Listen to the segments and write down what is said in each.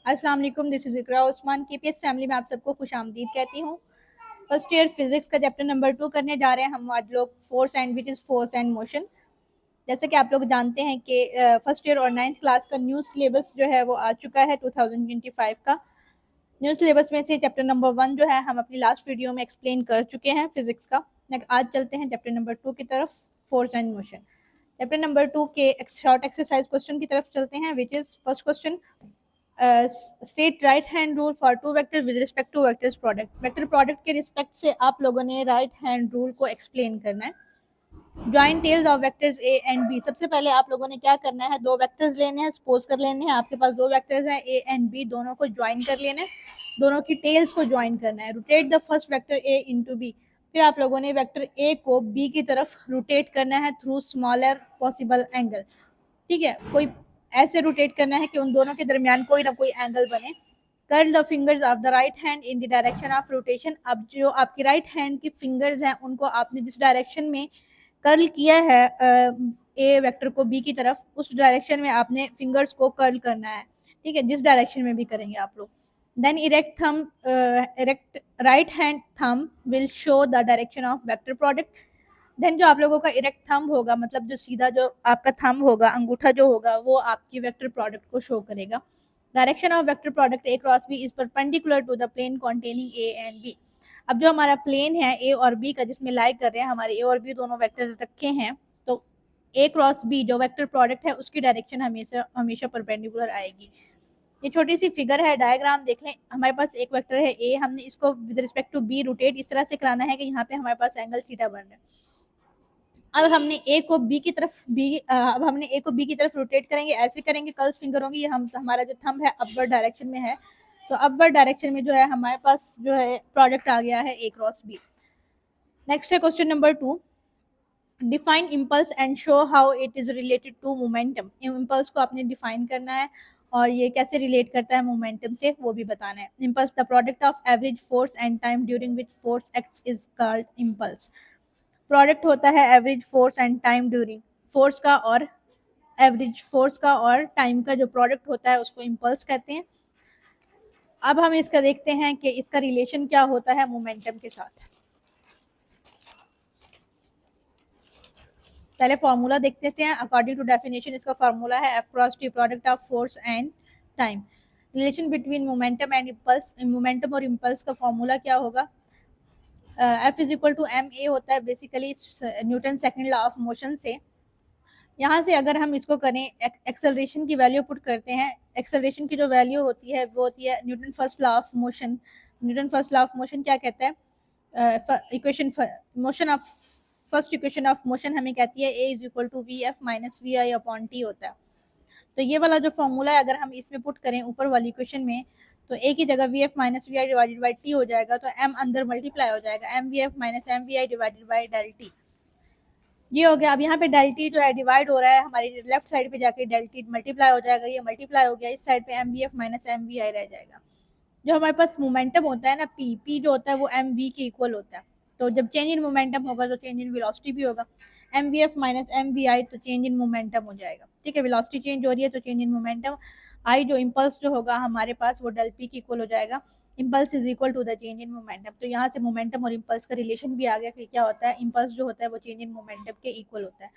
अस्सलाम वालेकुम, this is Iqra Usman. KPS family में आप सबको खुशामदीद कहती हूँ। फर्स्ट ईयर फिजिक्स का चैप्टर नंबर 2 करने जा रहे हैं हम आज लोग। Force and which is force and motion. जैसे कि आप लोग जानते हैं कि फर्स्ट ईयर और 9th क्लास का न्यू सिलेबस जो है वो आ चुका है 2025 का। न्यू सिलेबस में से चैप्टर नंबर 1 जो है हम अपनी लास्ट वीडियो में एक्सप्लेन कर चुके हैं फिजिक्स का। आज चलते हैं चैप्टर नंबर 2 की तरफ, force and motion. Chapter number 2 के शॉर्ट एक्सरसाइज क्वेश्चन की तरफ चलते हैं, which is first question, state right hand rule for two vector with respect to vectors product. Vector product के रिस्पेक्ट से आप लोगों ने राइट हैंड रूल को एक्सप्लेन करना है। Join tails of vectors A and B. सबसे पहले आप लोगों ने क्या करना है, दो वेक्टर्स लेने हैं, सपोज कर लेने हैं आपके पास दो वेक्टर्स हैं ए एंड बी, दोनों को ज्वाइन कर लेना है, दोनों की टेल्स को ज्वाइन करना है। Rotate the first vector A into B. फिर आप लोगों ने वेक्टर ए को बी की तरफ रोटेट करना है थ्रू स्मॉलर पॉसिबल एंगल। ठीक है, कोई ऐसे रोटेट करना है कि उन दोनों के दरमियान कोई ना कोई एंगल बने। Curl the fingers of the right hand in the direction of rotation. अब जो आपकी राइट हैंड की फिंगर्स हैं उनको आपने जिस डायरेक्शन में कर्ल किया है ए वेक्टर को बी की तरफ, उस डायरेक्शन में आपने फिंगर्स को कर्ल करना है। ठीक है, जिस डायरेक्शन में भी करेंगे आप लोग। Then erect right hand thumb will show the direction of vector product. Then जो आप लोगों का इरेक्ट थंब होगा, मतलब जो सीधा जो आपका थंब होगा, अंगूठा जो होगा, वो आपकी वेक्टर प्रोडक्ट को शो करेगा। Direction of vector product A cross B is perpendicular to the plane containing A and B. अब जो हमारा प्लेन है ए और बी का, जिसमें लाई कर रहे हैं हमारे ए और बी दोनों वेक्टर्स रखे हैं, तो ए क्रॉस बी जो वेक्टर प्रोडक्ट है उसकी डायरेक्शन हमेशा हमेशा परपेंडिकुलर आएगी। ये छोटी सी फिगर है, डायग्राम देख लें। हमारे पास एक वेक्टर है ए, हमने इसको with respect to B rotate इस तरह से कराना है कि यहाँ पे हमारे पास एंगल थीटा बन रहा है। अब हमने ए को बी की तरफ रोटेट करेंगे, ऐसे करेंगे, कर्ल्स फिंगर होंगी, हम हमारा जो थंब है अपवर्ड डायरेक्शन में है, तो अपवर्ड डायरेक्शन में जो है हमारे पास जो है प्रोडक्ट आ गया है ए क्रॉस बी। नेक्स्ट है question number 2, define impulse and show how it is related to momentum. Impulse को आपने डिफाइन करना है और ये कैसे रिलेट करता है मोमेंटम से, वो भी बताना है। Impulse the product of average force and time during which force acts is called impulse. Product होता है average force and time during, force का और एवरेज फोर्स का और टाइम का जो प्रोडक्ट होता है उसको इम्पल्स कहते हैं। अब हम इसका देखते हैं कि इसका रिलेशन क्या होता है मोमेंटम के साथ। पहले फॉर्मूला देख लेते हैं। अकॉर्डिंग टू डेफिनेशन इसका फॉर्मूला है F cross T, product of force and time. Relation between momentum and impulse, momentum और इम्पल्स का फॉर्मूला क्या होगा, F is equal to M A होता है basically Newton second law of motion से। यहाँ से अगर हम इसको करें, एक्सेलरेशन की वैल्यू पुट करते हैं, एक्सेलरेशन की जो वैल्यू होती है वो होती है Newton first law of motion. Newton first law of motion क्या कहता है, equation motion of first equation of motion हमें कहती है A is equal to V F minus we I upon T होता है। तो ये वाला जो फॉर्मूला है अगर हम इसमें पुट करें ऊपर वाली इक्वेशन में, तो ए की जगह V F minus we I divided by T हो जाएगा, तो एम अंदर मल्टीप्लाई हो जाएगा, M V F minus M V I divided by del T. ये हो गया। अब यहाँ पे डेल टी जो है डिवाइड हो रहा है, हमारी लेफ्ट साइड पे जाके डेल टी मल्टीप्लाई हो जाएगा, ये मल्टीप्लाई हो गया, इस साइड पे M V F minus M V I रह जाएगा। जो हमारे पास मोमेंटम होता है ना, पी जो होता है वो एम वी के इक्वल होता है। तो जब चेंज इन मोमेंटम होगा तो चेंज इन वेलोसिटी भी होगा, M V F minus M V I, तो चेंज इन मोमेंटम हो जाएगा। ठीक है, वेलोसिटी चेंज हो रही है तो चेंज इन मोमेंटम, आई जो इम्पल्स जो होगा हमारे पास वो डेल पी के इक्वल हो जाएगा। Impulse is equal to the change in momentum. तो यहाँ से मोमेंटम और इम्पल्स का रिलेशन भी आ गया कि क्या होता है, इम्पल्स जो होता है वो चेंज इन मोमेंटम के इक्वल होता है।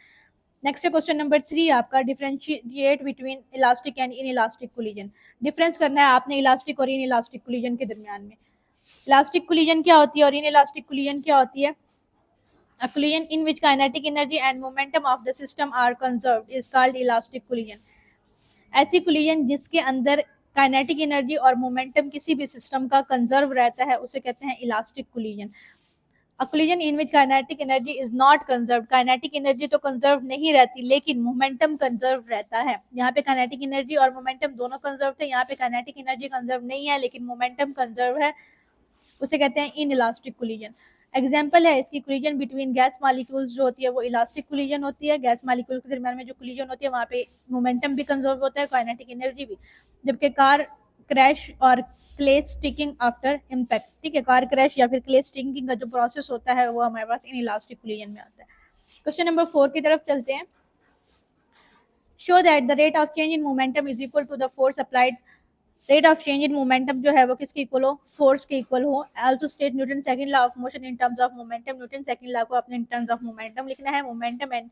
नेक्स्ट है क्वेश्चन नंबर 3 आपका, differentiate between elastic and in elastic collision. Difference करना है आपने इलास्टिक और इन इलास्टिक कोलिजन के दरमियान में। इलास्टिक कोलिजन क्या होती है और इन इलास्टिक कोलिजन क्या होती है। A collision in which kinetic energy and momentum of the system are conserved is called elastic collision. ऐसी कोलिजन जिसके अंदर काइनेटिक एनर्जी और मोमेंटम किसी भी सिस्टम का कंजर्व रहता है उसे कहते हैं elastic collision. A collision in which kinetic energy is not conserved, kinetic energy तो कंजर्व नहीं रहती लेकिन मोमेंटम कंजर्व रहता है। यहाँ पे काइनेटिक एनर्जी और मोमेंटम दोनों कंजर्व थे, यहाँ पे काइनेटिक एनर्जी कंजर्व नहीं है लेकिन मोमेंटम कंजर्व है, उसे कहते हैं इन इलास्टिक कोलिजन। एग्जाम्पल है इसकी, कोलिजन बिटवीन गैस मालिक्यूल्स जो होती है वो इलास्टिक कोलिजन होती है। गैस मालिक्यूल के दरमियान में जो कोलिजन होती है वहाँ पे मोमेंटम भी कंजर्व होता है, काइनेटिक एनर्जी भी। जबकि कार क्रैश और क्ले स्टिकिंग आफ्टर इम्पैक्ट, ठीक है, कार क्रैश या फिर क्ले स्टिकिंग का जो प्रोसेस होता है वो हमारे पास इन इलास्टिक कोलिजन में आता है। क्वेश्चन नंबर 4 की तरफ चलते हैं। Show that the rate of change in momentum is equal to the force applied rate of change in momentum जो है वो किसके इक्वल हो, फोर्स के इक्वल हो। Also state Newton second law of motion in terms of momentum, Newton second law को अपने in terms of momentum लिखना है। मोमेंटम एंड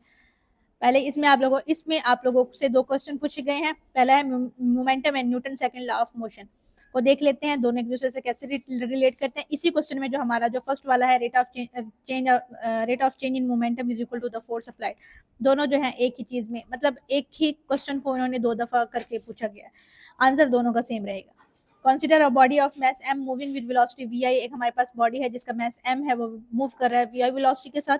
पहले इसमें आप लोगों से दो क्वेश्चन पूछे गए हैं। पहला है momentum and Newton second law of motion को देख लेते हैं, दोनों एक दूसरे से कैसे रिलेट करते हैं। इसी क्वेश्चन में जो हमारा जो फर्स्ट वाला है rate of change in momentum is equal to the force applied, दोनों जो है एक ही चीज में, मतलब एक ही क्वेश्चन को उन्होंने दो दफा करके पूछा गया है, आंसर दोनों का सेम रहेगा। Consider a body of mass m moving with velocity vi, एक हमारे पास बॉडी है जिसका मैस m है, वो मूव कर रहा है vi वेलोसिटी के साथ।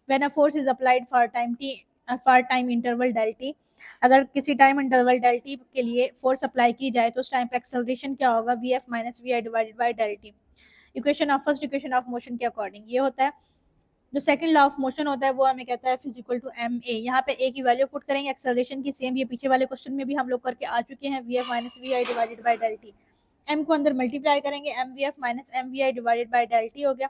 When a force is applied for time interval del T, अगर किसी टाइम इंटरवल डेल टी के लिए फोर्स अप्लाई की जाए तो उस टाइम पर एक्सेलरेशन क्या होगा, vf minus vi divided by del T. Equation of first equation of motion के अकॉर्डिंग ये होता है। जो सेकंड लॉ ऑफ मोशन होता है वो हमें कहता है फिजिकल टू एम ए। यहाँ पे ए की वैल्यू पुट करेंगे, एक्सेलरेशन की सेम, ये पीछे वाले क्वेश्चन में भी हम लोग करके आ चुके हैं, V F minus we I divided by del T. M को अंदर मल्टीप्लाई करेंगे, M V F minus M V I divided by del T हो गया।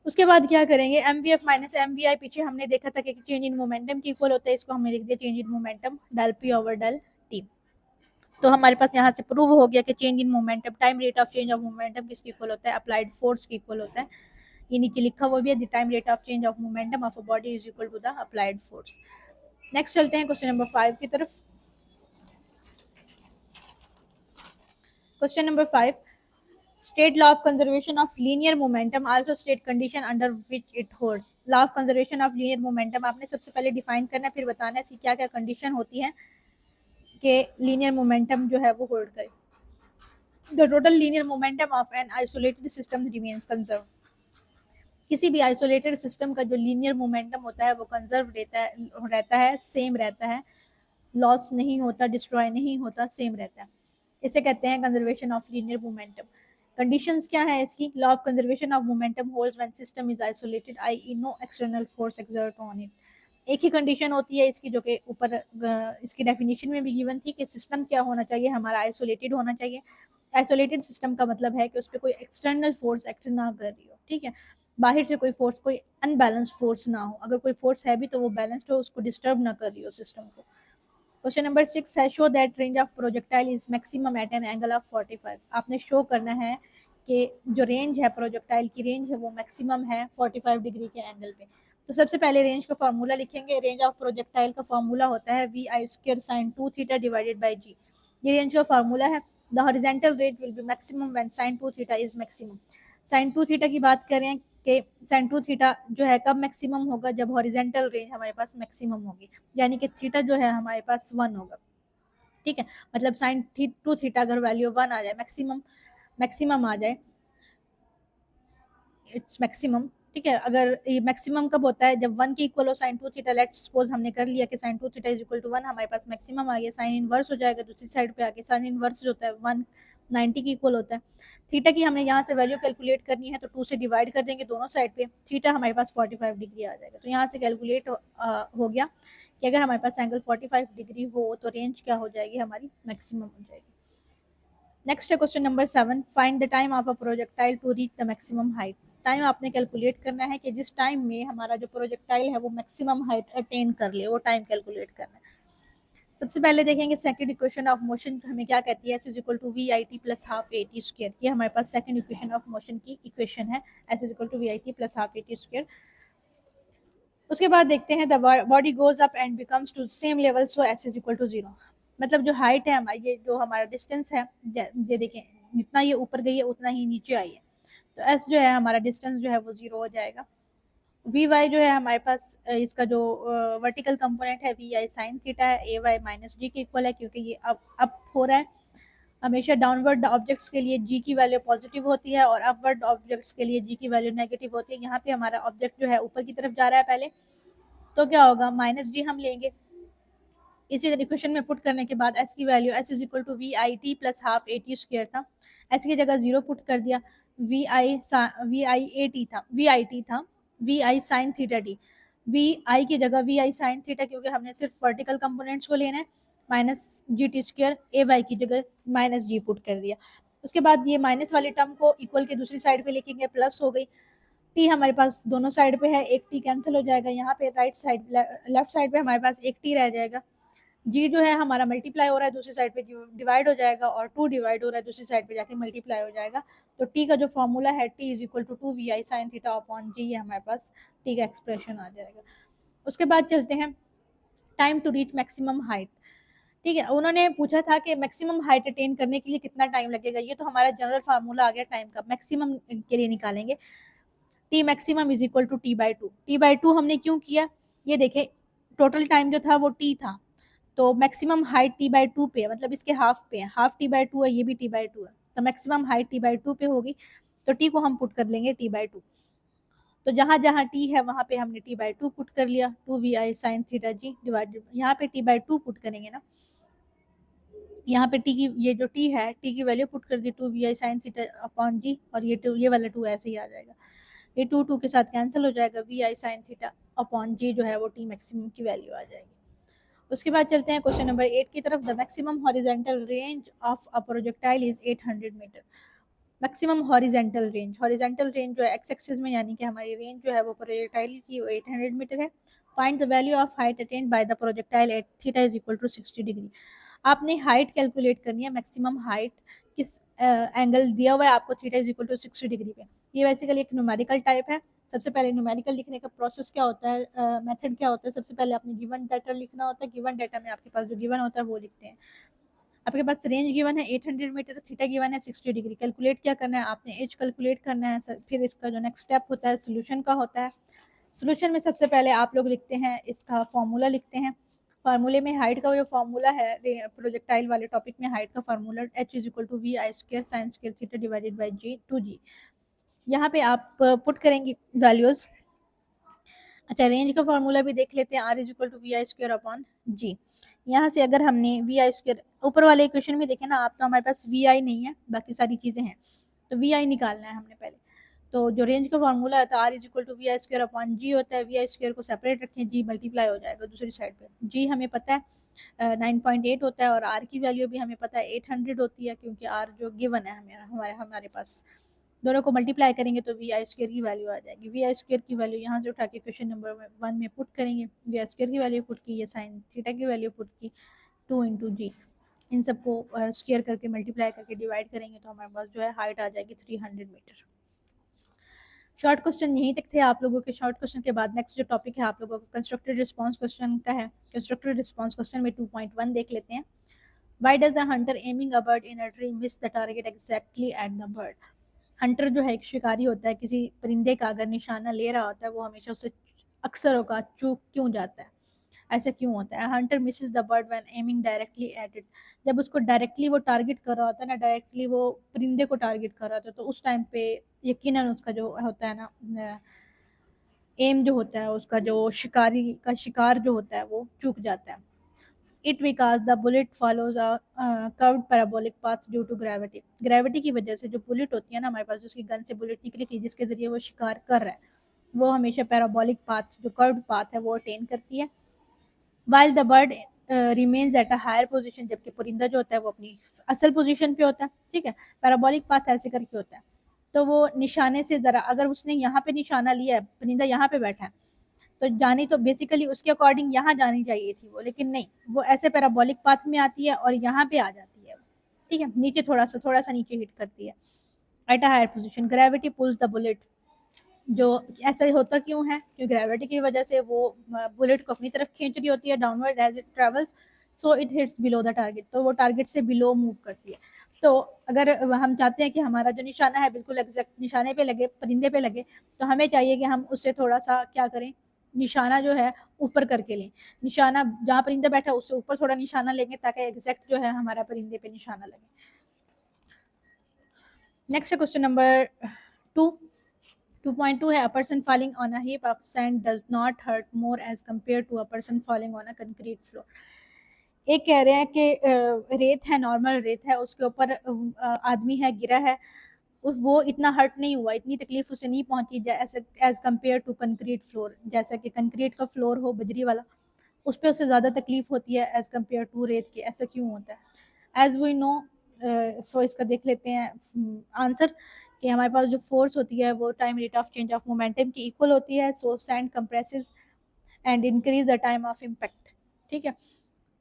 उसके बाद क्या करेंगे, M V F minus M V I पीछे हमने देखा था कि चेंज इन मोमेंटम की इक्वल होता है, इसको हमने लिख दिया change in momentum del P over del T. तो हमारे पास यहाँ से प्रूव हो गया कि change in momentum time rate of change of momentum किसकी इक्वल होता है, अप्लाइड फोर्स की इक्वल होता है। ये नीचे लिखा हुआ भी है, the time rate of change of momentum of a body is equal to the applied force. Next चलते हैं क्वेश्चन नंबर 5 की तरफ। Question number 5, state law of conservation of linear momentum, also state condition under which it holds. Law of conservation of linear momentum आपने सबसे पहले define करना है, फिर बताना है क्या क्या कंडीशन होती है कि लीनियर मोमेंटम जो है वो होल्ड करे। The total linear momentum of an isolated system remains conserve, किसी भी आइसोलेटेड सिस्टम का जो लीनियर मोमेंटम होता है वो कंजर्व रहता है, सेम रहता है, लॉस नहीं होता, डिस्ट्रॉय नहीं होता, सेम रहता है। इसे कहते हैं conservation of linear momentum. Conditions क्या है इसकी, law of conservation of momentum holds when system is isolated I know external force exert on it. एक ही कंडीशन होती है इसकी जो कि ऊपर इसकी डेफिनेशन में भी गिवन थी कि सिस्टम क्या होना चाहिए, हमारा आइसोलेटेड होना चाहिए। आइसोलेटेड सिस्टम का मतलब है कि उस पर कोई एक्सटर्नल फोर्स एक्ट ना कर रही हो, ठीक है, बाहर से कोई फोर्स, कोई अनबैलेंस फोर्स ना हो, अगर कोई फोर्स है भी तो वो बैलेंस्ड हो, उसको डिस्टर्ब ना कर रही हो सिस्टम को। क्वेश्चन नंबर 6 है show that range of projectile is maximum at an angle of 45। आपने शो करना है कि जो रेंज है प्रोजेक्टाइल की रेंज है वो मैक्सिमम है 45 डिग्री के एंगल पे। तो सबसे पहले रेंज का फॉर्मूला लिखेंगे। रेंज ऑफ प्रोजेक्टाइल का फॉर्मूला होता है V I square sine 2 theta divided by G. ये रेंज का फॉर्मूला है। The horizontal range will be maximum when sine 2 theta is maximum. Sine 2 theta की बात करें कि साइन 2 थीटा जो है कब मैक्सिमम होगा, जब हॉरिजॉन्टल रेंज हमारे पास मैक्सिमम होगी, यानी कि थीटा जो है हमारे पास 1 होगा, ठीक है। मतलब साइन 2 थीटा अगर वैल्यू 1 आ जाए, मैक्सिमम आ जाए, इट्स मैक्सिमम, ठीक है। अगर ये मैक्सिमम कब होता है, जब 1 के इक्वल हो साइन 2 थीटा। लेट्स सपोज हमने कर लिया कि sine 2 theta is equal to 1, हमारे पास मैक्सिमम आ गया, साइन इनवर्स हो जाएगा दूसरी साइड पे आके। साइन इनवर्स जो होता है 190 के इक्वल होता है। थीटा की हमने यहाँ से वैल्यू कैलकुलेट करनी है तो 2 से डिवाइड कर देंगे दोनों साइड पे, थीटा हमारे पास 45 डिग्री आ जाएगा। तो यहाँ से कैलकुलेट हो गया कि अगर हमारे पास एंगल 45 डिग्री हो तो रेंज क्या हो जाएगी, हमारी मैक्सिमम हो जाएगी। नेक्स्ट है question number 7, find the time of a projectile to reach the maximum height. Time आपने कैलकुलेट करना है कि जिस टाइम में हमारा जो प्रोजेक्टाइल है वो मैक्सिमम हाइट अटेन कर ले, वो टाइम कैलकुलेट करना है। सबसे पहले देखेंगे सेकंड इक्वेशन ऑफ मोशन हमें क्या कहती है, S is equal to we I T plus half A T square. ये हमारे पास सेकंड इक्वेशन ऑफ मोशन की इक्वेशन है, S is equal to we I T plus half A T square. उसके बाद देखते हैं the body goes up and becomes to same level so S is equal to 0। मतलब जो height है हमारी, ये जो हमारा डिस्टेंस है, ये देखें जितना ये ऊपर गई है उतना ही नीचे आई है, तो एस जो है हमारा डिस्टेंस जो है वो 0 हो जाएगा। वी वाई जो है हमारे पास इसका जो वर्टिकल कंपोनेंट है वी आई साइन थीटा है, ए वाई माइनस जी के इक्वल है, क्योंकि ये अप हो रहा है। हमेशा डाउनवर्ड ऑब्जेक्ट्स के लिए जी की वैल्यू पॉजिटिव होती है और अपवर्ड ऑब्जेक्ट्स के लिए जी की वैल्यू नेगेटिव होती है। यहाँ पे हमारा ऑब्जेक्ट जो है ऊपर की तरफ जा रहा है पहले, तो क्या होगा, माइनस जी हम लेंगे। इसी इक्वेशन में पुट करने के बाद एस की value S is equal to we I T plus half A T square था, एस की जगह 0 पुट कर दिया। वी आई ए टी था, वी आई टी था, V I sine theta T, V I की जगह वी आई साइन थीटा, क्योंकि हमने सिर्फ वर्टिकल कंपोनेंट्स को लेना है, माइनस जी टी स्क्र, ए वाई की जगह माइनस जी पुट कर दिया। उसके बाद ये माइनस वाली टर्म को इक्वल के दूसरी साइड पे लिखेंगे, प्लस हो गई। टी हमारे पास दोनों साइड पे है, एक टी कैंसिल हो जाएगा, यहाँ पे राइट साइड लेफ्ट साइड पे हमारे पास एक टी रह जाएगा, जी जो है हमारा मल्टीप्लाई हो रहा है, दूसरी साइड पे डिवाइड हो जाएगा, और 2 डिवाइड हो रहा है, दूसरी साइड पे जाके मल्टीप्लाई हो जाएगा। तो टी का जो फॉर्मूला है T is equal to 2 vi sine theta upon जी, ये हमारे पास टी का एक्सप्रेशन आ जाएगा। उसके बाद चलते हैं time to reach maximum height. ठीक है, उन्होंने पूछा था कि मैक्सिमम हाइट अटेन करने के लिए कितना टाइम लगेगा। ये तो हमारा जनरल फार्मूला आ गया टाइम का, मैक्सिमम के लिए निकालेंगे। T maximum is equal to T by two. T by two हमने क्यों किया, ये देखें टोटल टाइम जो था वो टी था, तो maximum height T by to पे, मतलब इसके हाफ पे है, हाफ टी बाई टू है, ये भी टी बाई टू है, तो maximum height T by to पे होगी। तो टी को हम पुट कर लेंगे टी बाई टू। तो जहां जहां टी है वहां पे हमने टी बाई टू पुट कर लिया, 2 vi साइन थीटा जी डिवाइडेड, यहाँ पे टी बाई टू पुट करेंगे ना, यहाँ पे टी की ये जो टी है टी की वैल्यू पुट कर दी 2 vi साइन थीटा अपॉन जी, और ये वाला 2 ऐसे ही आ जाएगा, ये 2 के साथ कैंसिल हो जाएगा, vi साइन थीटा अपॉन जी जो है वो टी मैक्सिमम की वैल्यू आ जाएगी। उसके बाद चलते हैं क्वेश्चन नंबर 8 की तरफ। The maximum horizontal range of a projectile is 800 meter. Maximum horizontal range जो है एक्स एक्सिस में, यानी कि हमारी रेंज जो है वो प्रोजेक्टाइल की 800 मीटर है। Find the value of height attained by the projectile at theta is equal to 60 degree. आपने हाइट कैलकुलेट करनी है, मैक्सिमम हाइट किस एंगल दिया हुआ है आपको, theta is equal to 60 degree पे। ये बेसिकली एक न्यूमेरिकल टाइप है। सबसे पहले न्यूमेरिकल लिखने का प्रोसेस क्या होता है, मेथड क्या होता है, सबसे पहले आपने गिवन डाटा लिखना होता है, गिवन डाटा में आपके पास जो गिवन होता है वो लिखते हैं। आपके पास रेंज गिवन है 800 मीटर, थीटा गिवन है 60 डिग्री। कैलकुलेट क्या करना है आपने, एज कैलकुलेट करना है। फिर इसका जो नेक्स्ट स्टेप होता है सोल्यूशन का होता है। सोल्यूशन में सबसे पहले आप लोग लिखते हैं इसका फॉर्मूला लिखते हैं। फार्मूले में हाइट का जो फॉर्मूला है प्रोजेक्टाइल वाले टॉपिक में हाइट का formula h is equal to we I square sine square theta divided by G 2g। यहाँ पे आप पुट करेंगे वैल्यूज। अच्छा, रेंज का फॉर्मूला भी देख लेते हैं, R is equal to we I square upon G. यहाँ से अगर हमने वी आई स्क्र ऊपर वाले इक्वेशन में देखें ना आप, तो हमारे पास वी आई नहीं है, बाकी सारी चीज़ें हैं, तो वी आई निकालना है हमने पहले। तो जो रेंज का फॉर्मूला होता है R is equal to we I square upon G होता है। वी आई स्क्र को सेपरेट रखें, जी मल्टीप्लाई हो जाएगा दूसरी साइड पे। जी हमें पता है 9.8 होता है, और आर की वैल्यू भी हमें पता है 800 होती है, क्योंकि आर जो गिवन है हमारे हमारे पास। दोनों को मल्टीप्लाई करेंगे तो वी आई स्क्र की वैल्यू आ जाएगी। वी आई स्क्र की वैल्यू यहाँ से उठा के क्वेश्चन नंबर 1 में पुट करेंगे। वी आई स्क्र की वैल्यू पुट की, ये साइन थीटा की वैल्यू पुट की, 2 इंटू जी। इन सबको स्क्वायर करके मल्टीप्लाई करके डिवाइड करेंगे तो हमारे पास जो है हाइट आ जाएगी 300 मीटर। शॉर्ट क्वेश्चन यहीं तक थे आप लोगों के। शॉर्ट क्वेश्चन के बाद नेक्स्ट जो टॉपिक है आप लोगों का कंस्ट्रक्टेड रिस्पांस क्वेश्चन का है। कंस्ट्रक्टेड रिस्पांस क्वेश्चन में 2.1 देख लेते हैं। Why does a hunter aiming a bird in a tree miss the target exactly at the bird? Hunter जो है एक शिकारी होता है, किसी परिंदे का अगर निशाना ले रहा होता है वो हमेशा उसे अक्सर होगा चूक क्यों जाता है, ऐसा क्यों होता है। Hunter Mrs the bird when aiming directly at it. जब उसको डायरेक्टली वो टारगेट कर रहा होता है ना, डायरेक्टली वो परिंदे को टारगेट कर रहा होता है, तो उस टाइम पे यकीनन उसका जो होता है ना एम जो होता है, उसका जो शिकारी का शिकार जो होता है वो चूक जाता है। It because the bullet follows a curved parabolic path due to gravity. Gravity की वजह से जो बुलेट होती है ना हमारे पास, जिसकी गन से बुलेट निकली थी, जिसके जरिए वो शिकार कर रहा है, वो हमेशा पैराबोलिक पाथ जो कर्व्ड पाथ है वो अटेन करती है। While the bird remains at a higher position, जबकि परिंदा जो होता है वो अपनी असल पोजीशन पे होता है। ठीक है, पैराबोलिक पाथ ऐसे करके होता है, तो वो निशाने से ज़रा अगर उसने यहाँ पे निशाना लिया है, परिंदा यहाँ पे बैठा है, तो जानी तो बेसिकली उसके अकॉर्डिंग यहाँ जानी चाहिए थी वो, लेकिन नहीं, वो ऐसे पैराबोलिक पाथ में आती है और यहाँ पे आ जाती है। ठीक है, नीचे थोड़ा सा नीचे हिट करती है at a higher position. Gravity pulls the bullet. जो ऐसा होता क्यों है, क्योंकि ग्रेविटी की वजह से वो बुलेट को अपनी तरफ खींच रही होती है downward as it travels, so it hits below the target, तो वो टारगेट से बिलो मूव करती है। तो अगर हम चाहते हैं कि हमारा जो निशाना है बिल्कुल एग्जैक्ट निशाने पे लगे, परिंदे पे लगे, तो हमें चाहिए कि हम उससे थोड़ा सा क्या करें, निशाना जो है ऊपर करके लें। निशाना जहाँ परिंदा बैठा है उससे ऊपर थोड़ा निशाना लेंगे ताकि एग्जैक्ट जो है हमारा परिंदे पे निशाना लगे। Next question number 2। 2.2 है, a person falling on a heap of sand does not hurt more as compared to a person falling on a concrete floor। एक कह रहे हैं कि रेत है, नॉर्मल रेत है, उसके ऊपर आदमी है गिरा है, वो इतना हर्ट नहीं हुआ, इतनी तकलीफ उसे नहीं पहुंची as compare to concrete floor. जैसा कि कंक्रीट का फ्लोर हो बजरी वाला, उस पर उससे ज़्यादा तकलीफ होती है एज कम्पेयर टू रेत के। ऐसा क्यों होता है? एज वी नो, इसका देख लेते हैं आंसर, कि हमारे पास जो फोर्स होती है वो time rate of change of momentum की इक्वल होती है। So sand compresses and increase the time of impact. ठीक है,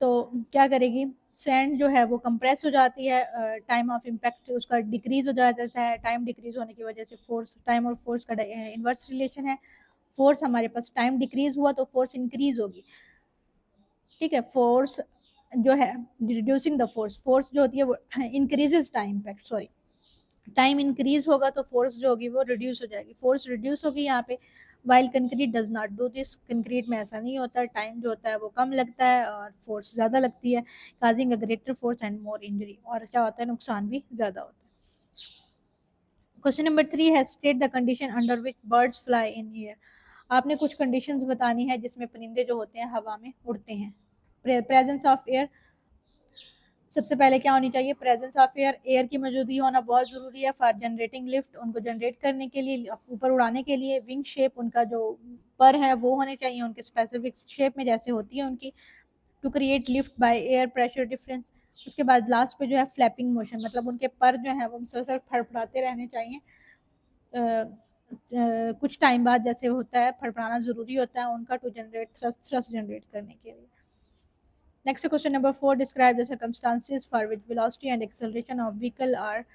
तो क्या करेगी, सैंड जो है वो कंप्रेस हो जाती है, टाइम ऑफ इम्पैक्ट उसका डिक्रीज हो जाता है। टाइम डिक्रीज होने की वजह से फोर्स, टाइम और फोर्स का इन्वर्स रिलेशन है। फोर्स हमारे पास, टाइम डिक्रीज हुआ तो फोर्स इंक्रीज होगी, ठीक है। फोर्स जो है रिड्यूसिंग द फोर्स, फोर्स जो होती है वो increases time impact, sorry, time increase होगा तो फोर्स जो होगी वो रिड्यूस हो जाएगी। फोर्स रिड्यूस होगी यहाँ पे, while concrete does not do this, concrete में ऐसा नहीं होता, टाइम जो होता है वो कम लगता है और फोर्स ज़्यादा लगती है, causing a greater force and more injury, और क्या होता है, नुकसान भी ज़्यादा होता है। क्वेश्चन नंबर 3 है state the condition under which birds fly in air. आपने कुछ कंडीशंस बतानी है जिसमें परिंदे जो होते हैं हवा में उड़ते हैं। प्रेजेंस ऑफ एयर, सबसे पहले क्या होनी चाहिए, प्रेजेंस ऑफ एयर, एयर की मौजूदगी होना बहुत ज़रूरी है फॉर जनरेटिंग लिफ्ट, उनको जनरेट करने के लिए, ऊपर उड़ाने के लिए। विंग शेप, उनका जो पर है वो होने चाहिए उनके स्पेसिफिक शेप में जैसे होती है उनकी, to create lift by air pressure difference. उसके बाद लास्ट पे जो है फ्लैपिंग मोशन, मतलब उनके पर जो है वो मुसलसल फड़फड़ाते रहने चाहिए, कुछ टाइम बाद जैसे होता है, फड़फड़ाना ज़रूरी होता है उनका, टू जनरेट थ्रस्ट जनरेट करने के लिए। Next question number 4, describe the circumstances for which velocity and acceleration of vehicle are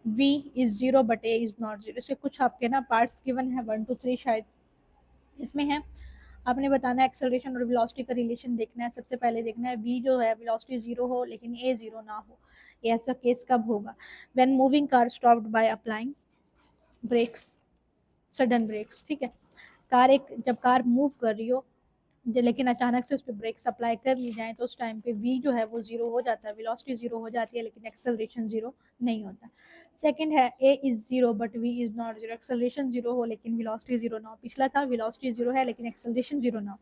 v is 0 but a is not 0। इसके कुछ आपके ना पार्ट्स गिवन है 1 2 3 शायद इसमें है, आपने बताना है एक्सेलरेशन और वेलोसिटी का रिलेशन देखना है। सबसे पहले देखना है v जो है वेलोसिटी 0 हो लेकिन a 0 ना हो, ये ऐसा केस कब होगा, when moving car stopped by applying brakes, sudden brakes, ठीक है। कार एक, जब कार मूव कर रही हो लेकिन अचानक से उस पर ब्रेक्स अप्लाई कर ली जाए तो उस टाइम पे v जो है वो 0 हो जाता है, वेलोसिटी 0 हो जाती है लेकिन एक्सेलरेशन 0 नहीं होता। सेकंड है a is 0 but v is not 0, acceleration 0 हो लेकिन वेलोसिटी 0 ना हो। पिछला था वेलोसिटी 0 है लेकिन एक्सेलरेशन 0 ना हो।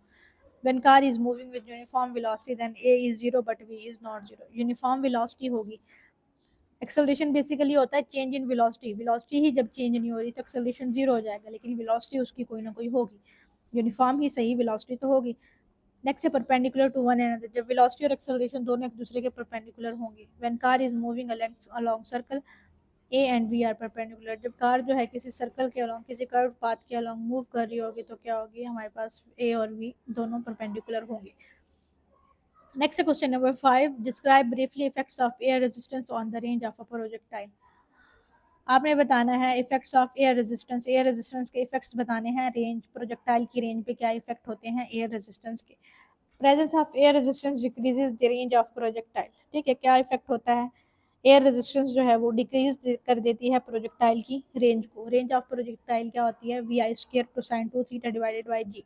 when car is moving with uniform velocity then a is 0 but v is not 0, uniform velocity होगी। एक्सेलरेशन बेसिकली होता है चेंज इन वेलोसिटी, वेलोसिटी ही जब चेंज नहीं हो रही तो एक्सेलरेशन 0 हो जाएगा लेकिन वेलोसिटी उसकी कोई ना कोई होगी, यूनिफॉर्म ही सही, वेलोसिटी तो होगी। नेक्स्ट है परपेंडिकुलर टू वन एनदर, जब वेलोसिटी और एक्सेलरेशन दोनों एक दूसरे के परपेंडिकुलर होंगे। When car is moving along circle A and B are perpendicular, जब कार जो है किसी सर्कल के अलोंग, किसी कर्व पाथ के अलोंग मूव कर रही होगी तो क्या होगी, हमारे पास ए और बी दोनों परपेंडिकुलर होंगे। Next question number 5, describe briefly effects of air resistance on the range of a projectile. आपने बताना है effects of air resistance, air resistance के इफेक्ट्स बताने हैं, रेंज, प्रोजेक्टाइल की रेंज पे क्या इफेक्ट होते हैं एयर रेजिस्टेंस के। Presence of air resistance decreases the range of projectile, ठीक है, क्या इफेक्ट होता है, एयर रेजिस्टेंस जो है वो डिक्रीज कर देती है प्रोजेक्टाइल की रेंज को। रेंज ऑफ प्रोजेक्टाइल क्या होती है, V I square two sine 2 theta divided by G.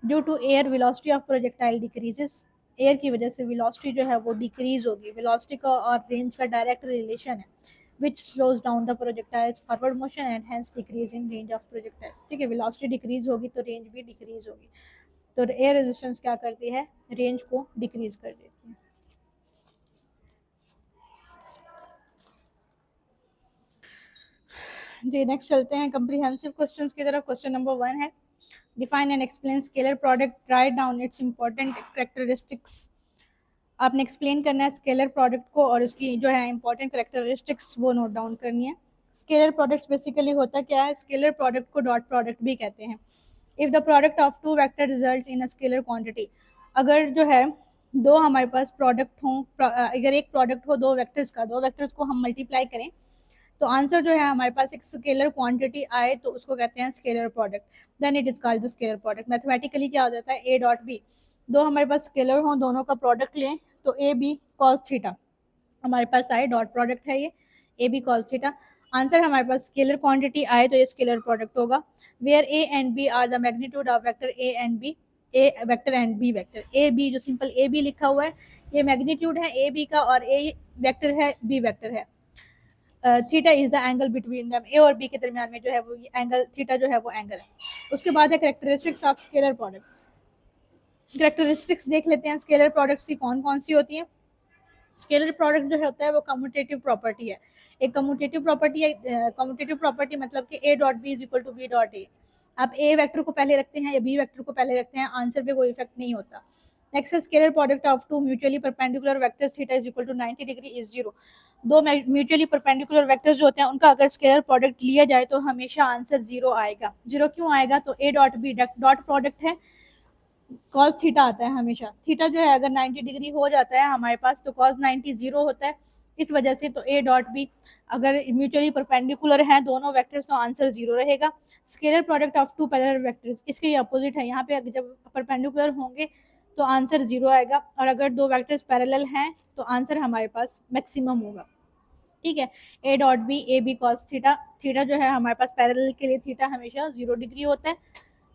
Due to air velocity of projectile decreases, air की वजह से वेलोसिटी जो है वो डिक्रीज होगी। वेलोसिटी का और रेंज का डायरेक्ट रिलेशन है, which slows down the projectile's forward motion and hence decrease in range of projectile, ठीक है। वेलोसिटी डिक्रीज होगी तो रेंज भी डिक्रीज होगी, तो एयर रेजिस्टेंस क्या करती है, रेंज को डिक्रीज कर देती है। जी नेक्स्ट चलते हैं कंप्रीहेंसिव क्वेश्चंस की तरफ। क्वेश्चन नंबर 1 है define and explain scalar product, write down its important characteristics. आपने एक्सप्लेन करना है स्केलर प्रोडक्ट को और उसकी जो है इंपॉर्टेंट कैरेक्टरिस्टिक्स वो नोट डाउन करनी है। स्केलर प्रोडक्ट्स बेसिकली होता क्या है, स्केलर प्रोडक्ट को डॉट प्रोडक्ट भी कहते हैं। If the product of two vector results in a scalar quantity, अगर जो है दो हमारे पास प्रोडक्ट हों, अगर एक प्रोडक्ट हो दो वेक्टर्स का, दो वेक्टर्स को हम मल्टीप्लाई करें तो आंसर जो है हमारे पास एक स्केलर क्वांटिटी आए तो उसको कहते हैं scalar product, then it is called the scalar product. Mathematically क्या हो जाता है, ए डॉट बी, दो हमारे पास स्केलर हों, दोनों का प्रोडक्ट लें तो ए बी कॉस थीटा हमारे पास आए, डॉट प्रोडक्ट है ये, A B cos theta. Answer हमारे पास स्केलर क्वांटिटी आए तो ये स्केलर प्रोडक्ट होगा। Where A and B are the magnitude of vector A and B, A vector and B vector, A B जो सिंपल ए बी लिखा हुआ है ये मैग्नीट्यूड है ए बी का और ए वेक्टर है बी वेक्टर है। Theta is the angle between them, A और बी के दरमियान में जो है वो एंगल थीटा जो है वो एंगल है। उसके बाद है characteristics of scalar product. Characteristics देख लेते हैं स्केलर प्रोडक्ट्स की कौन कौन सी होती हैं। स्केलर प्रोडक्ट जो होता है वो कम्यूटेटिव प्रॉपर्टी है, एक कम्यूटेटिव प्रॉपर्टी है। कम्यूटेटिव प्रॉपर्टी मतलब कि A dot B is equal to B dot A, आप ए वेक्टर को पहले रखते हैं या बी वेक्टर को पहले रखते हैं, आंसर पे कोई इफेक्ट नहीं होता। Next scalar product of two mutually perpendicular vectors theta is equal to 90 degree is 0। दो म्यूचुअली परपेंडिकुलर वेक्टर्स जो होते हैं उनका अगर स्केलर प्रोडक्ट लिया जाए तो हमेशा आंसर 0 आएगा। 0 क्यों आएगा, तो A dot B dot product है, कॉस थीटा आता है हमेशा। थीटा जो है अगर 90 डिग्री हो जाता है हमारे पास तो कॉस 90 जीरो होता है। इस वजह से तो ए डॉट बी अगर म्यूचुअली परपेंडिकुलर हैं दोनों वेक्टर्स तो आंसर जीरो रहेगा। Scalar product of two parallel vectors इसके अपोजिट है, यहाँ पे जब परपेंडिकुलर होंगे तो आंसर जीरो आएगा, और अगर दो वेक्टर्स पैरेलल हैं तो आंसर हमारे पास मैक्सिमम होगा। ठीक है, A dot B A B cos theta, theta जो है हमारे पास पैरेलल के लिए थीटा हमेशा 0 डिग्री होता है।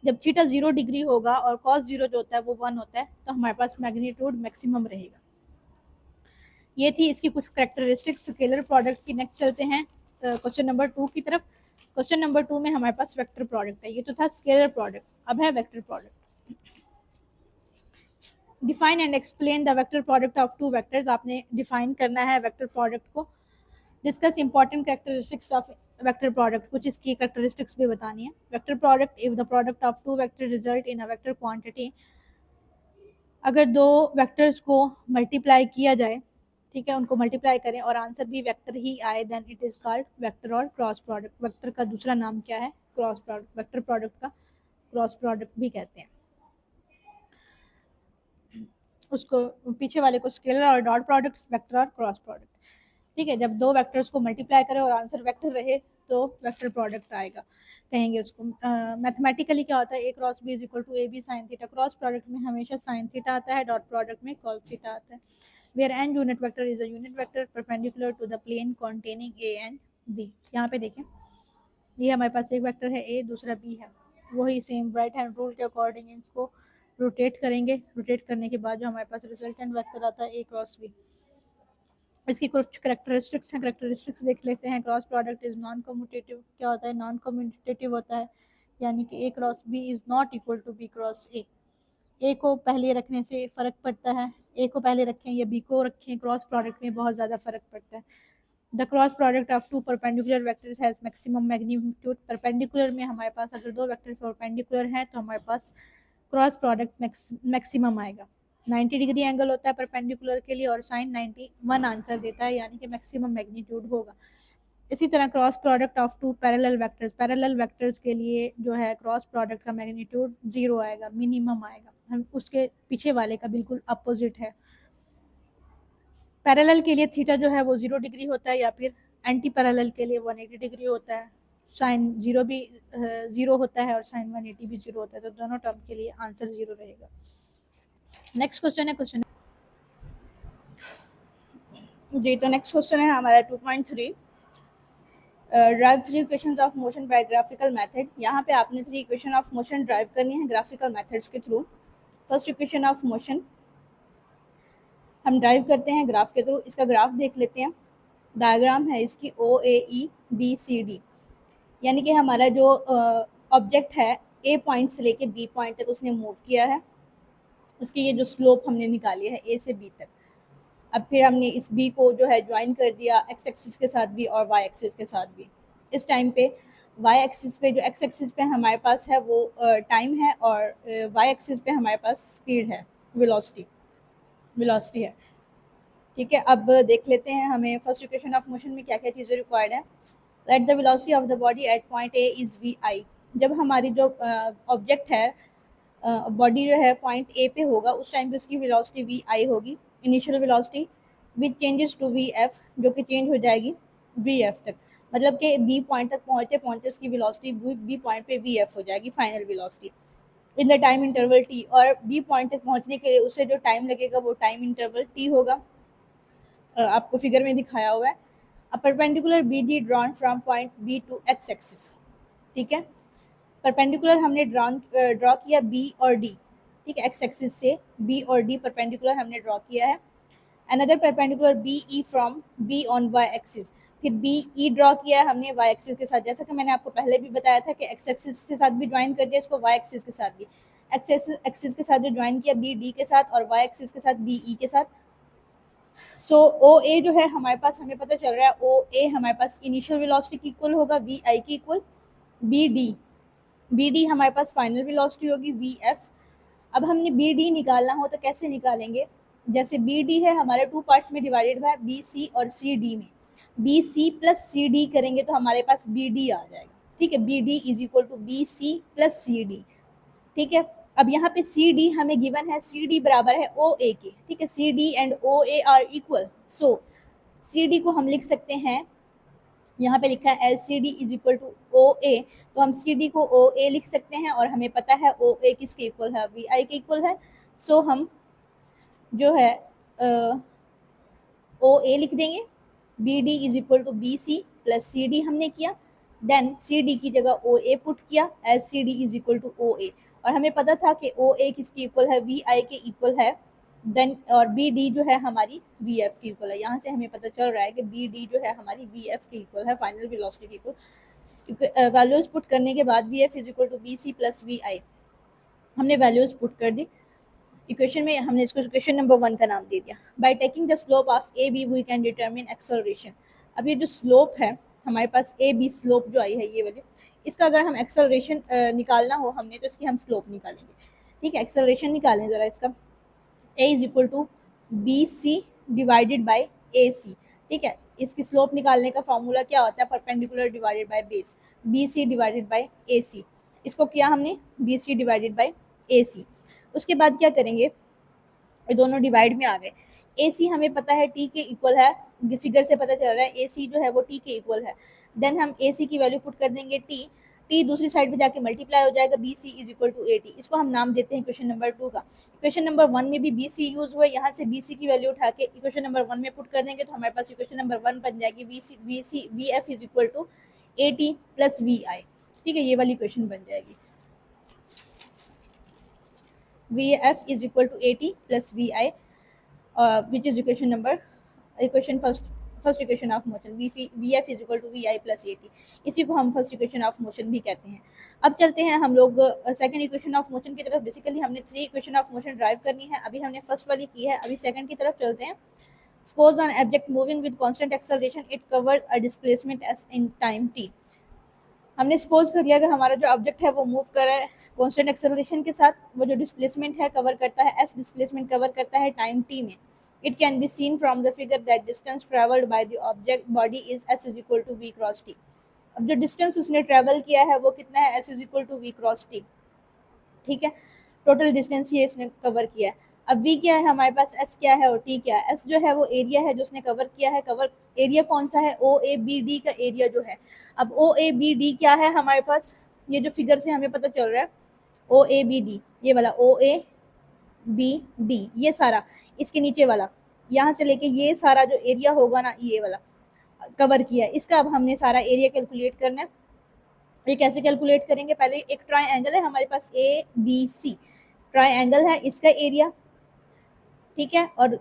जब थीटा 0 डिग्री होगा और कॉस 0 जो होता है वो 1 होता है तो हमारे पास मैग्नीट्यूड मैक्सिमम रहेगा। ये थी इसकी कुछ करेक्टरिस्टिक्स स्केलर प्रोडक्ट की। नेक्स्ट चलते हैं क्वेश्चन नंबर 2 की तरफ। क्वेश्चन नंबर 2 में हमारे पास वेक्टर प्रोडक्ट है, ये तो था स्केलर प्रोडक्ट, अब है vector product. Define and explain the vector product of two vectors, आपने डिफाइन करना है वेक्टर प्रोडक्ट को। Discuss important characteristics of vector product, कुछ इसकी कैरेक्टरिस्टिक्स भी बतानी है। Vector product if the product of two vector result in a vector quantity, अगर दो वेक्टर्स को मल्टीप्लाई किया जाए, ठीक है, उनको मल्टीप्लाई करें और आंसर भी वेक्टर ही आए, then it is called vector और क्रॉस प्रोडक्ट। वेक्टर का दूसरा नाम क्या है? Cross product. वेक्टर प्रोडक्ट का क्रॉस प्रोडक्ट भी कहते हैं उसको, पीछे वाले को स्केलर और डॉट प्रोडक्ट, वेक्टर और क्रॉस प्रोडक्ट। ठीक है, जब दो वेक्टर्स को मल्टीप्लाई करें और आंसर वेक्टर रहे तो वेक्टर प्रोडक्ट आएगा, कहेंगे उसको। मैथमेटिकली क्या होता है? A cross B is equal to A B sine theta. Cross product में हमेशा साइन थीटा आता है, डॉट प्रोडक्ट में कॉस थीटा आता है। Where n unit vector is a unit vector perpendicular to the plane containing A and B. यहाँ पे देखें, ये हमारे पास एक वेक्टर है ए, दूसरा बी है, वही सेम राइट हैंड रूल के अकॉर्डिंग इसको रोटेट करेंगे। रोटेट करने के बाद जो हमारे पास रिजल्टेंट वेक्टर आता है ए क्रॉस बी। इसकी कुछ करेक्टरिस्टिक्स हैं, करेक्टरिस्टिक्स देख लेते हैं। Cross product is non commutative. क्या होता है? नॉन कम्यूटेटिव होता है, यानी कि A cross B is not equal to B cross A. A को पहले रखने से फ़र्क पड़ता है, ए को पहले रखें या बी को रखें, क्रॉस प्रोडक्ट में बहुत ज़्यादा फ़र्क पड़ता है। The cross product of two perpendicular vectors has maximum magnitude. Perpendicular में हमारे पास अगर दो वेक्टर परपेंडिकुलर हैं तो हमारे पास क्रॉस प्रोडक्ट मैक्सिमम आएगा। 90 डिग्री एंगल होता है परपेंडिकुलर के लिए और साइन 91 आंसर देता है, यानी कि मैक्सिमम मैग्नीट्यूड होगा। इसी तरह cross product of two parallel vectors, parallel vectors के लिए जो है क्रॉस प्रोडक्ट का मैग्नीट्यूड 0 आएगा, मिनिमम आएगा। हम उसके पीछे वाले का बिल्कुल अपोजिट है। पैरेलल के लिए थीटा जो है वो 0 डिग्री होता है, या फिर एंटी पैरेलल के लिए 180 डिग्री होता है। साइन 0 भी 0 होता है और साइन 180 भी 0 होता है, तो दोनों टर्म के लिए आंसर 0 रहेगा। नेक्स्ट क्वेश्चन है क्वेश्चन जी, तो नेक्स्ट क्वेश्चन है हमारा 2.3, derive three equations of motion by graphical method. यहाँ पे आपने three equation of motion derive करनी है ग्राफिकल मेथड्स के through. First equation of motion हम ड्राइव करते हैं ग्राफ के थ्रू। इसका ग्राफ देख लेते हैं। डायग्राम है इसकी ओ ए ई बी सी डी, यानी कि हमारा जो ऑब्जेक्ट है ए पॉइंट से लेके बी पॉइंट तक उसने मूव किया है। इसकी ये जो स्लोप हमने निकाली है ए से बी तक। अब फिर हमने इस बी को जो है ज्वाइन कर दिया एक्स एक्सिस के साथ भी और वाई एक्सिस के साथ भी। इस टाइम पे वाई एक्सिस पे, जो एक्स एक्सिस पे हमारे पास है वो टाइम है, और वाई एक्सिस पे हमारे पास स्पीड है, वेलोसिटी है। ठीक है, अब देख लेते हैं हमें फर्स्ट इक्वेशन ऑफ मोशन में क्या क्या चीज़ें रिक्वायर्ड है। Let the velocity of the body at point A is v i. जब हमारी जो ऑब्जेक्ट है, बॉडी जो है पॉइंट ए पे होगा, उस टाइम पे उसकी वेलोसिटी वी आई होगी, initial velocity, which changes to V F, जो कि चेंज हो जाएगी वी एफ तक। मतलब कि बी पॉइंट तक पहुँचते पहुँचते उसकी वेलोसिटी बी पॉइंट पे वी एफ हो जाएगी, final velocity in the time interval T. और बी पॉइंट तक पहुँचने के लिए उसे जो टाइम लगेगा वो टाइम इंटरवल टी होगा, आपको फिगर में दिखाया हुआ है। A perpendicular B D drawn from point B to X axis. ठीक है, परपेंडिकुलर हमने ड्रॉ किया बी और डी। ठीक है, एक्स एक्सिस से बी और डी परपेंडिकुलर हमने ड्रॉ किया है। Another perpendicular B E from B on Y axis. फिर बी ई ड्रॉ किया है हमने वाई एक्सिस के साथ, जैसा कि मैंने आपको पहले भी बताया था कि एक्स एक्सिस के साथ भी ज्वाइन कर दिया इसको, वाई एक्सिस के साथ भी। एक्स एक्सिस के साथ जो ज्वाइन किया बी डी के साथ और वाई एक्सिस के साथ बी ई के साथ। सो ओ ए जो है हमारे पास, हमें पता चल रहा है ओ ए हमारे पास इनिशियल वेलोसिटी की इक्वल होगा वी आई की इक्वल। बी डी हमारे पास फाइनल वेलोसिटी होगी वी एफ। अब हमने बी डी निकालना हो तो कैसे निकालेंगे? जैसे बी डी है हमारे टू पार्ट्स में डिवाइडेड है, बी सी और सी डी में। B C plus C D करेंगे तो हमारे पास बी डी आ जाएगा। ठीक है, B D is equal to B C plus C D. ठीक है, अब यहाँ पे सी डी हमें गिवन है, सी डी बराबर है ओ ए के, ठीक है, C D and O A are equal, so C D को हम लिख सकते हैं, यहाँ पे लिखा है L C D is equal to O A, तो हम सी डी को ओ ए लिख सकते हैं, और हमें पता है ओ ए किसके इक्वल है, वी आई के इक्वल है, सो हम जो है ओ ए लिख देंगे, B D is equal to B C plus C D हमने किया, देन सी डी की जगह ओ ए पुट किया as C D is equal to O A, और हमें पता था कि ओ ए किसके इक्वल है, वी आई के इक्वल है, देन और बी डी जो है हमारी वी एफ की इक्वल है, यहाँ से हमें पता चल रहा है कि बी डी जो है हमारी वी एफ के इक्वल है, फाइनल वेलोसिटी के इक्वल। वैल्यूज पुट करने के बाद v F is equal to B C plus v i, हमने वैल्यूज पुट कर दी इक्वेशन में, हमने इसको इक्वेशन नंबर 1 का नाम दे दिया। By taking the slope of A B we can determine acceleration. अब ये जो स्लोप है हमारे पास ए बी स्लोप जो आई है ये वाली, इसका अगर हम एक्सेलरेशन निकालना हो हमने तो इसकी हम स्लोप निकालेंगे, ठीक है, एक्सेलरेशन निकालें ज़रा इसका, a is equal to B C divided by A C, ठीक है, इसकी स्लोप निकालने का फॉर्मूला क्या होता है, perpendicular divided by base, B C divided by A C, इसको किया हमने B C divided by A C. उसके बाद क्या करेंगे, ये दोनों डिवाइड में आ गए, ए सी हमें पता है टी के इक्वल है, फिगर से पता चल रहा है ए सी जो है वो टी के इक्वल है, देन हम ए सी की वैल्यू पुट कर देंगे टी, टी दूसरी साइड पे जाके मल्टीप्लाई हो जाएगा, B C is equal to A T, इसको हम नाम देते हैं क्वेश्चन नंबर 2 का। क्वेश्चन नंबर 1 में भी बी सी यूज हुआ, यहाँ से बी सी की वैल्यू उठा के इक्वेशन नंबर 1 में पुट कर देंगे तो हमारे पास इक्वेशन नंबर 1 बन जाएगी v F is equal to A t plus v i, ठीक है, ये वाली क्वेश्चन बन जाएगी, v F is equal to A t plus v i, which is equation first equation of motion, v F is equal to we I plus A t, इसी को हम first equation of motion भी कहते हैं। अब चलते हैं हम लोग सेकंड इक्वेशन ऑफ मोशन की तरफ। बेसिकली हमने 3 इक्वेशन ऑफ मोशन ड्राइव करनी है, अभी हमने फर्स्ट वाली की है, अभी सेकंड की तरफ चलते हैं। Suppose on object moving with constant acceleration it covers a displacement S in time T. हमने सपोज कर लिया कि हमारा जो ऑब्जेक्ट है वो मूव कर रहा है कांस्टेंट एक्सेलरेशन के साथ, वो जो डिस्प्लेसमेंट है कवर करता है, एस डिस्प्लेसमेंट कवर करता है टाइम टी में। It can be seen from the figure that distance travelled by the object body is S is equal to V cross T. अब जो डिस्टेंस उसने ट्रेवल किया है वो कितना है, S is equal to V cross T, ठीक है, टोटल डिस्टेंस ये इसने कवर किया है। अब वी क्या है हमारे पास, एस क्या है और टी क्या है। एस जो है वो एरिया है जो उसने कवर किया है, कवर एरिया कौन सा है, ओ ए बी डी का एरिया जो है। अब ओ ए बी डी क्या है हमारे पास, ये जो फिगर से हमें पता चल रहा है ओ ए बी डी, ये वाला ओ ए बी डी, ये सारा इसके नीचे वाला, यहाँ से लेके ये सारा जो एरिया होगा ना ये वाला कवर किया है, इसका अब हमने सारा एरिया कैलकुलेट करना है। ये कैसे कैलकुलेट करेंगे, पहले एक ट्राइंगल है हमारे पास ए बी सी, ट्राइंगल है इसका एरिया, ठीक है, और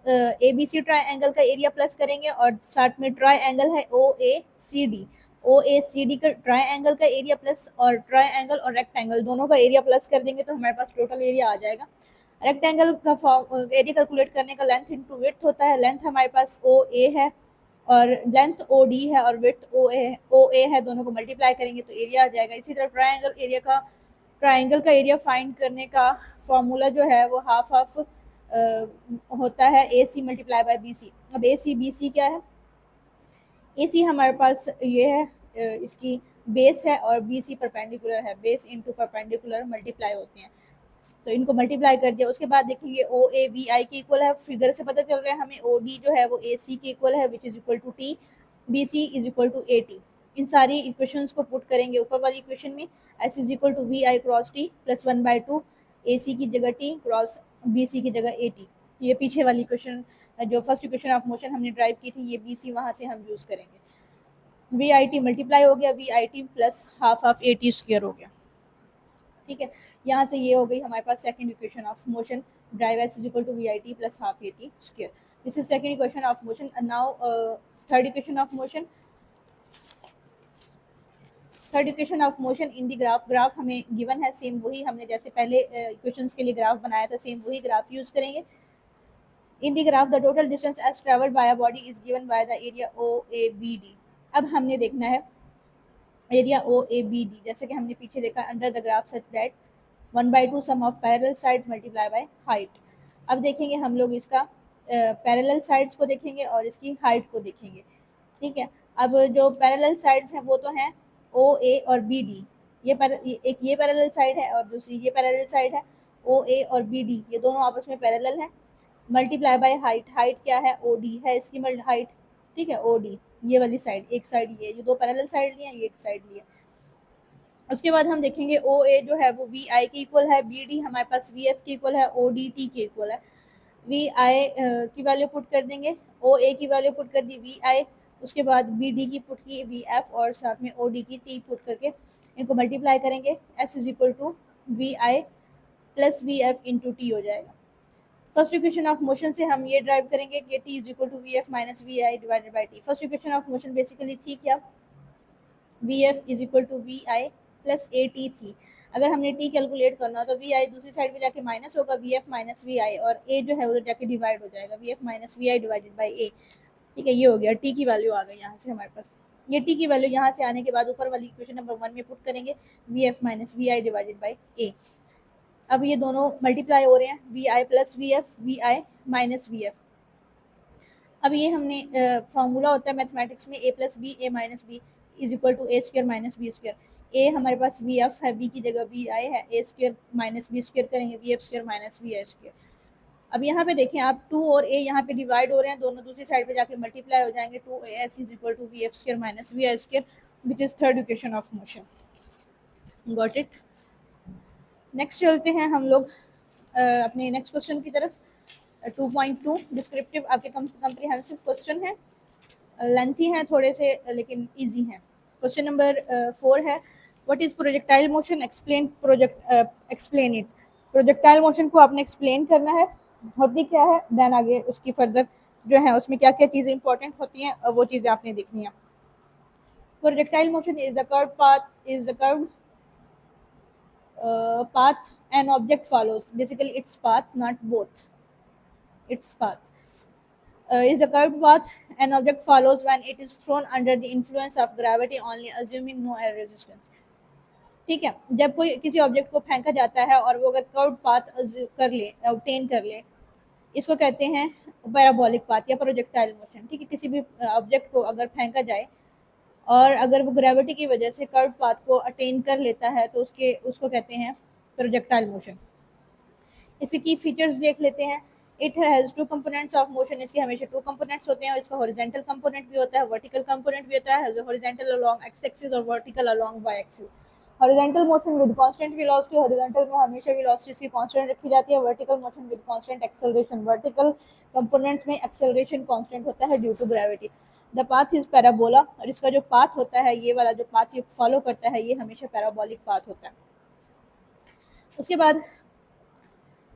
ए बी सी ट्राइंगल का एरिया प्लस करेंगे, और साथ में ट्राइंगल है ओ ए सी डी, ओ ए सी डी का ट्राइंगल का एरिया प्लस, और ट्राइंगल और रेक्टेंगल दोनों का एरिया प्लस कर देंगे तो हमारे पास टोटल एरिया आ जाएगा। रेक्टेंगल का एरिया कैलकुलेट करने का लेंथ इंटू विड्थ होता है, लेंथ हमारे पास ओ ए है और लेंथ ओ डी है और विड्थ ओ ए है, दोनों को मल्टीप्लाई करेंगे तो एरिया आ जाएगा। इसी तरह ट्राइंगल का एरिया फाइंड करने का फॉर्मूला जो है वो हाफ ऑफ होता है ए C multiply by B C. अब ए सी बी सी क्या है, ए सी हमारे पास ये है इसकी बेस है, और बी सी परपेंडिकुलर है, बेस इंटू परपेंडिकुलर मल्टीप्लाई होते हैं, तो इनको मल्टीप्लाई कर दिया। उसके बाद देखेंगे ओ ए बी आई के इक्वल है, फिगर से पता चल रहा है हमें ओ डी जो है वो ए सी के इक्वल है which is equal to t, B C is equal to A t. इन सारी इक्वेशंस को पुट करेंगे ऊपर वाली इक्वेशन में, s is equal to we i cross t plus 1/2 A C की जगह टी क्रॉस बी सी की जगह ए टी। ये पीछे वाली इक्वेशन जो फर्स्ट इक्वेशन ऑफ मोशन हमने ड्राइव की थी, ये बी सी वहाँ से हम यूज़ करेंगे। वी आई टी मल्टीप्लाई हो गया V I T plus half of A T square हो गया, ठीक है। यहाँ से ये हो गई हमारे पास second equation of motion, derive s is equal to we I T plus half A T square. This is second equation of motion. Now third equation of motion. Third equation of motion in the graph हमें given है, same वही हमने जैसे पहले equations के लिए graph बनाया था, सेम वही ग्राफ यूज करेंगे। In the graph the total distance as travelled by a body is given by the area O A B D. अब हमने देखना है area O A B D, जैसे कि हमने पीछे देखा under the graph such that 1/2 sum of parallel sides multiply by height. अब देखेंगे हम लोग इसका पैरेलल साइड्स को देखेंगे और इसकी हाइट को देखेंगे, ठीक है। अब जो पैरेलल साइड्स हैं वो तो हैं ओ ए और बी डी, एक ये पैरेलल साइड है और दूसरी ये पैरेलल साइड है। ओ ए और बी डी ये दोनों आपस में पैरेलल हैं, मल्टीप्लाई बाय हाइट, हाइट क्या है ओ डी है इसकी हाइट, ठीक है ओ डी ये वाली साइड, एक साइड ये दो पैरेलल साइड लिए, ये एक साइड लिए। उसके बाद हम देखेंगे ओ ए जो है वो वी आई के इक्वल है, बी डी हमारे पास वी एफ के इक्वल है, ओ डी टी के इक्वल है। वी आई की वैल्यू पुट कर देंगे, ओ ए की वैल्यू पुट कर दी वी आई, उसके बाद बी डी की पुट की वी एफ और साथ में ओ डी की टी पुट करके इनको मल्टीप्लाई करेंगे, S is equal to we I plus we F into T हो जाएगा। फर्स्ट इक्वेशन ऑफ मोशन से हम ये ड्राइव करेंगे कि T is equal to V F minus we I divided by T. First equation of motion basically थी क्या, V F is equal to we I plus A T थी। अगर हमने टी कैलकुलेट करना हो तो वी आई दूसरी साइड में जाके माइनस होगा, v F minus we i, और ए जो है वो जाके डिवाइड हो जाएगा, v F minus we I divided by a. ठीक है, ये हो गया, टी की वैल्यू आ गई यहाँ से हमारे पास। ये टी की वैल्यू यहाँ से आने के बाद ऊपर वाली इक्वेशन नंबर 1 में पुट करेंगे, v F minus we I divided by a. अब ये दोनों मल्टीप्लाई हो रहे हैं, v I plus we f, v i minus v f. अब ये हमने फार्मूला होता है मैथमेटिक्स में a plus b a minus b is equal to a square minus b square. A हमारे पास वी एफ है, बी की जगह वी आई है, a square minus b square करेंगे, v F square minus we I square. अब यहाँ पे देखें आप, 2 और a यहाँ पे डिवाइड हो रहे हैं, दोनों दूसरी साइड पे जाके मल्टीप्लाई हो जाएंगे, 2as is equal to V F square minus we I square which is third equation of motion. Got it. Next चलते हैं हम लोग अपने नेक्स्ट क्वेश्चन की तरफ। 2.2 डिस्क्रिप्टिव आपके कम्प्रिहेंसिव क्वेश्चन है, लेंथी हैं थोड़े से लेकिन इजी हैं। क्वेश्चन नंबर 4 है, what is projectile motion, explain it. Projectile motion को आपने एक्सप्लेन करना है, होती क्या है, देन आगे उसकी फर्दर जो है उसमें क्या क्या चीज़ें इंपॉर्टेंट होती हैं वो चीज़ें आपने देखनी है। Projectile motion is the curve path an object follows, basically its path, not both, its path is a curved path an object follows when it is thrown under the influence of gravity only, assuming no air resistance। ठीक है, जब कोई किसी object को फेंका जाता है और वो अगर कर्व्ड पाथ कर ले, ऑब्टेन कर ले, इसको कहते हैं पैराबोलिक पाथ या प्रोजेक्टाइल मोशन। ठीक है, किसी भी ऑब्जेक्ट को अगर फेंका जाए और अगर वो ग्रेविटी की वजह से कर्व पाथ को अटेन कर लेता है तो उसको कहते हैं प्रोजेक्टाइल मोशन। इसके की फीचर्स देख लेते हैं। It has 2 components of motion, इसके हमेशा 2 कंपोनेंट्स होते हैं, इसका हॉरिजॉन्टल कंपोनेंट भी होता है, वर्टिकल कंपोनेंट भी होता है, हॉरिजॉन्टल अलोंग एक्स एक्सिस और vertical along Y axis. Horizontal motion with constant velocity, horizontal में हमेशा वेलोसिटी इसकी कांस्टेंट रखी जाती है। Vertical motion with constant acceleration, vertical components में एक्सेलरेशन कांस्टेंट होता है due to gravity. The path is parabola, और इसका जो पाथ होता है, ये वाला जो पाथ ये फॉलो करता है, ये हमेशा पैराबोलिक पाथ होता है। उसके बाद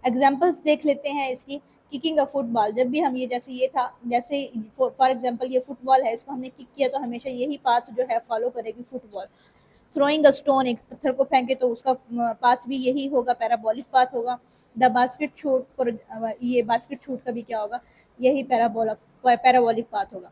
एग्जाम्पल्स देख लेते हैं इसकी। किकिंग अ फुटबॉल, जब भी हम ये जैसे ये था, जैसे फॉर एग्जांपल ये फुटबॉल है, इसको हमने किक किया तो हमेशा यही पाथ जो है फॉलो करेगी फुटबॉल। थ्रोइंग अ स्टोन, एक पत्थर को फेंके तो उसका पाथ भी यही होगा, पैराबोलिक पाथ होगा। द बास्केट शूट, ये बास्केट शूट का भी क्या होगा, यही पैराबोलिक पाथ होगा।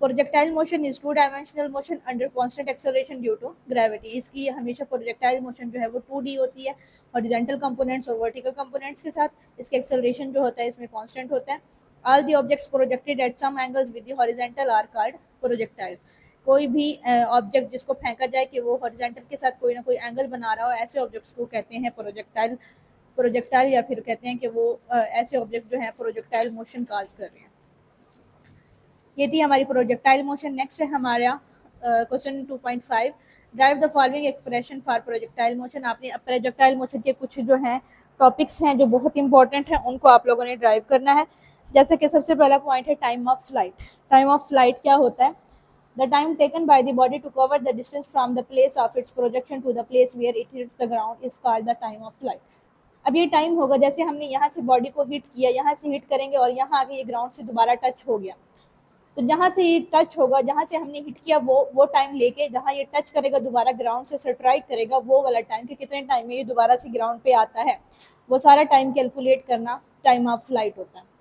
Projectile motion is 2 dimensional motion under constant acceleration due to gravity. इसकी हमेशा प्रोजेक्टाइल मोशन जो है वो 2D होती है, हॉरिजॉन्टल कंपोनेंट्स और वर्टिकल कंपोनेंट्स के साथ। इसके एक्सेलरेशन जो होता है इसमें कांस्टेंट होता है। All the objects projected at some angles with the horizontal are called projectile. कोई भी ऑब्जेक्ट जिसको फेंका जाए कि वो हॉरिजॉन्टल के साथ कोई ना कोई एंगल बना रहा हो, ऐसे ऑब्जेक्ट्स को कहते हैं प्रोजेक्टाइल, या फिर कहते हैं कि वो ऐसे ऑब्जेक्ट जो है प्रोजेक्टाइल मोशन काज कर रहे हैं। ये थी हमारी प्रोजेक्टाइल मोशन। नेक्स्ट है हमारा question 2.5, drive the following expression for projectile motion. आपने प्रोजेक्टाइल मोशन के कुछ जो हैं टॉपिक्स हैं जो बहुत इंपॉर्टेंट हैं, उनको आप लोगों ने ड्राइव करना है। जैसे कि सबसे पहला पॉइंट है time of flight. Time of flight क्या होता है, the time taken by the body to cover the distance from the place of its projection to the place where it hits the ground is called the time of flight. अब ये time होगा, जैसे हमने यहाँ से body को hit किया, यहाँ से हिट करेंगे और यहाँ आके ये ग्राउंड से दोबारा टच हो गया, तो जहाँ से ये टच होगा, जहाँ से हमने हिट किया वो टाइम लेके जहाँ ये टच करेगा दोबारा ग्राउंड से स्ट्राइक करेगा, वो वाला टाइम कि कितने टाइम में ये दोबारा से ग्राउंड पे आता है, वो सारा टाइम कैलकुलेट करना टाइम ऑफ फ्लाइट होता है।